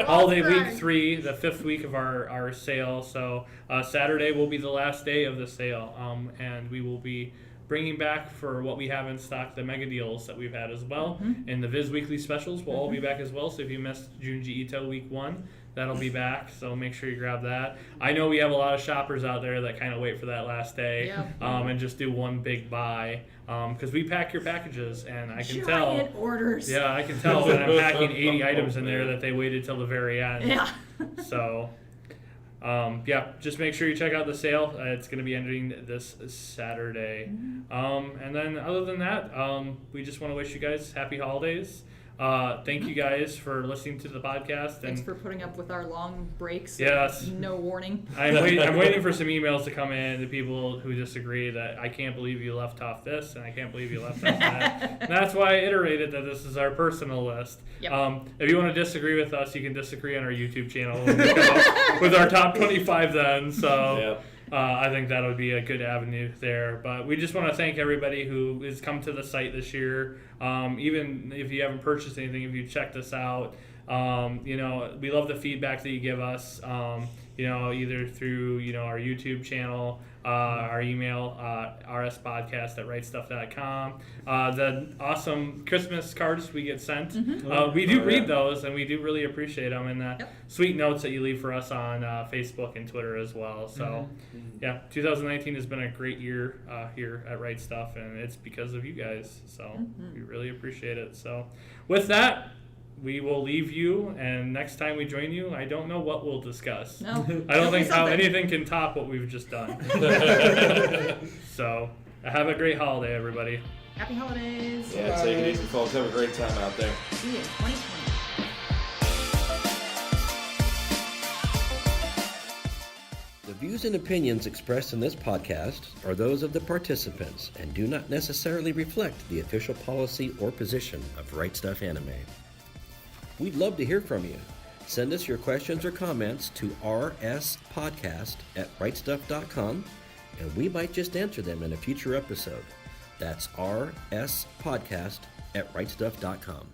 holiday week 3, the 5th week of our sale. So Saturday will be the last day of the sale, and we will be bringing back for what we have in stock the mega deals that we've had as well. And the Viz Weekly specials will all be back as well. So if you missed Junji Ito week 1, that'll be back. So make sure you grab that. I know we have a lot of shoppers out there that kind of wait for that last day and just do one big buy. Because we pack your packages, and I can tell. Orders. Yeah, I can tell that I'm packing 80 items in there that they waited till the very end. Yeah. So, just make sure you check out the sale. It's going to be ending this Saturday. And then other than that, we just want to wish you guys happy holidays. Thank you guys for listening to the podcast. Thanks and for putting up with our long breaks. Yes. No warning. I'm waiting for some emails to come in to people who disagree that I can't believe you left off this and I can't believe you left off that. And that's why I iterated that this is our personal list. Yep. If you want to disagree with us, you can disagree on our YouTube channel with our top 25 then. So I think that would be a good avenue there. But we just want to thank everybody who has come to the site this year. Even if you haven't purchased anything, if you checked us out, we love the feedback that you give us, either through, our YouTube channel, our email, rspodcast@rightstuff.com. The awesome Christmas cards we get sent. We do read those, and we do really appreciate them, and the sweet notes that you leave for us on Facebook and Twitter as well. So, 2019 has been a great year here at Right Stuff, and it's because of you guys. So we really appreciate it. So with that, we will leave you, and next time we join you, I don't know what we'll discuss. No. I don't think how anything can top what we've just done. So, have a great holiday, everybody. Happy holidays. Yeah, take it easy, folks. Have a great time out there. See you in 2020. The views and opinions expressed in this podcast are those of the participants and do not necessarily reflect the official policy or position of Right Stuff Anime. We'd love to hear from you. Send us your questions or comments to rspodcast@rightstuff.com, and we might just answer them in a future episode. That's rspodcast@rightstuff.com.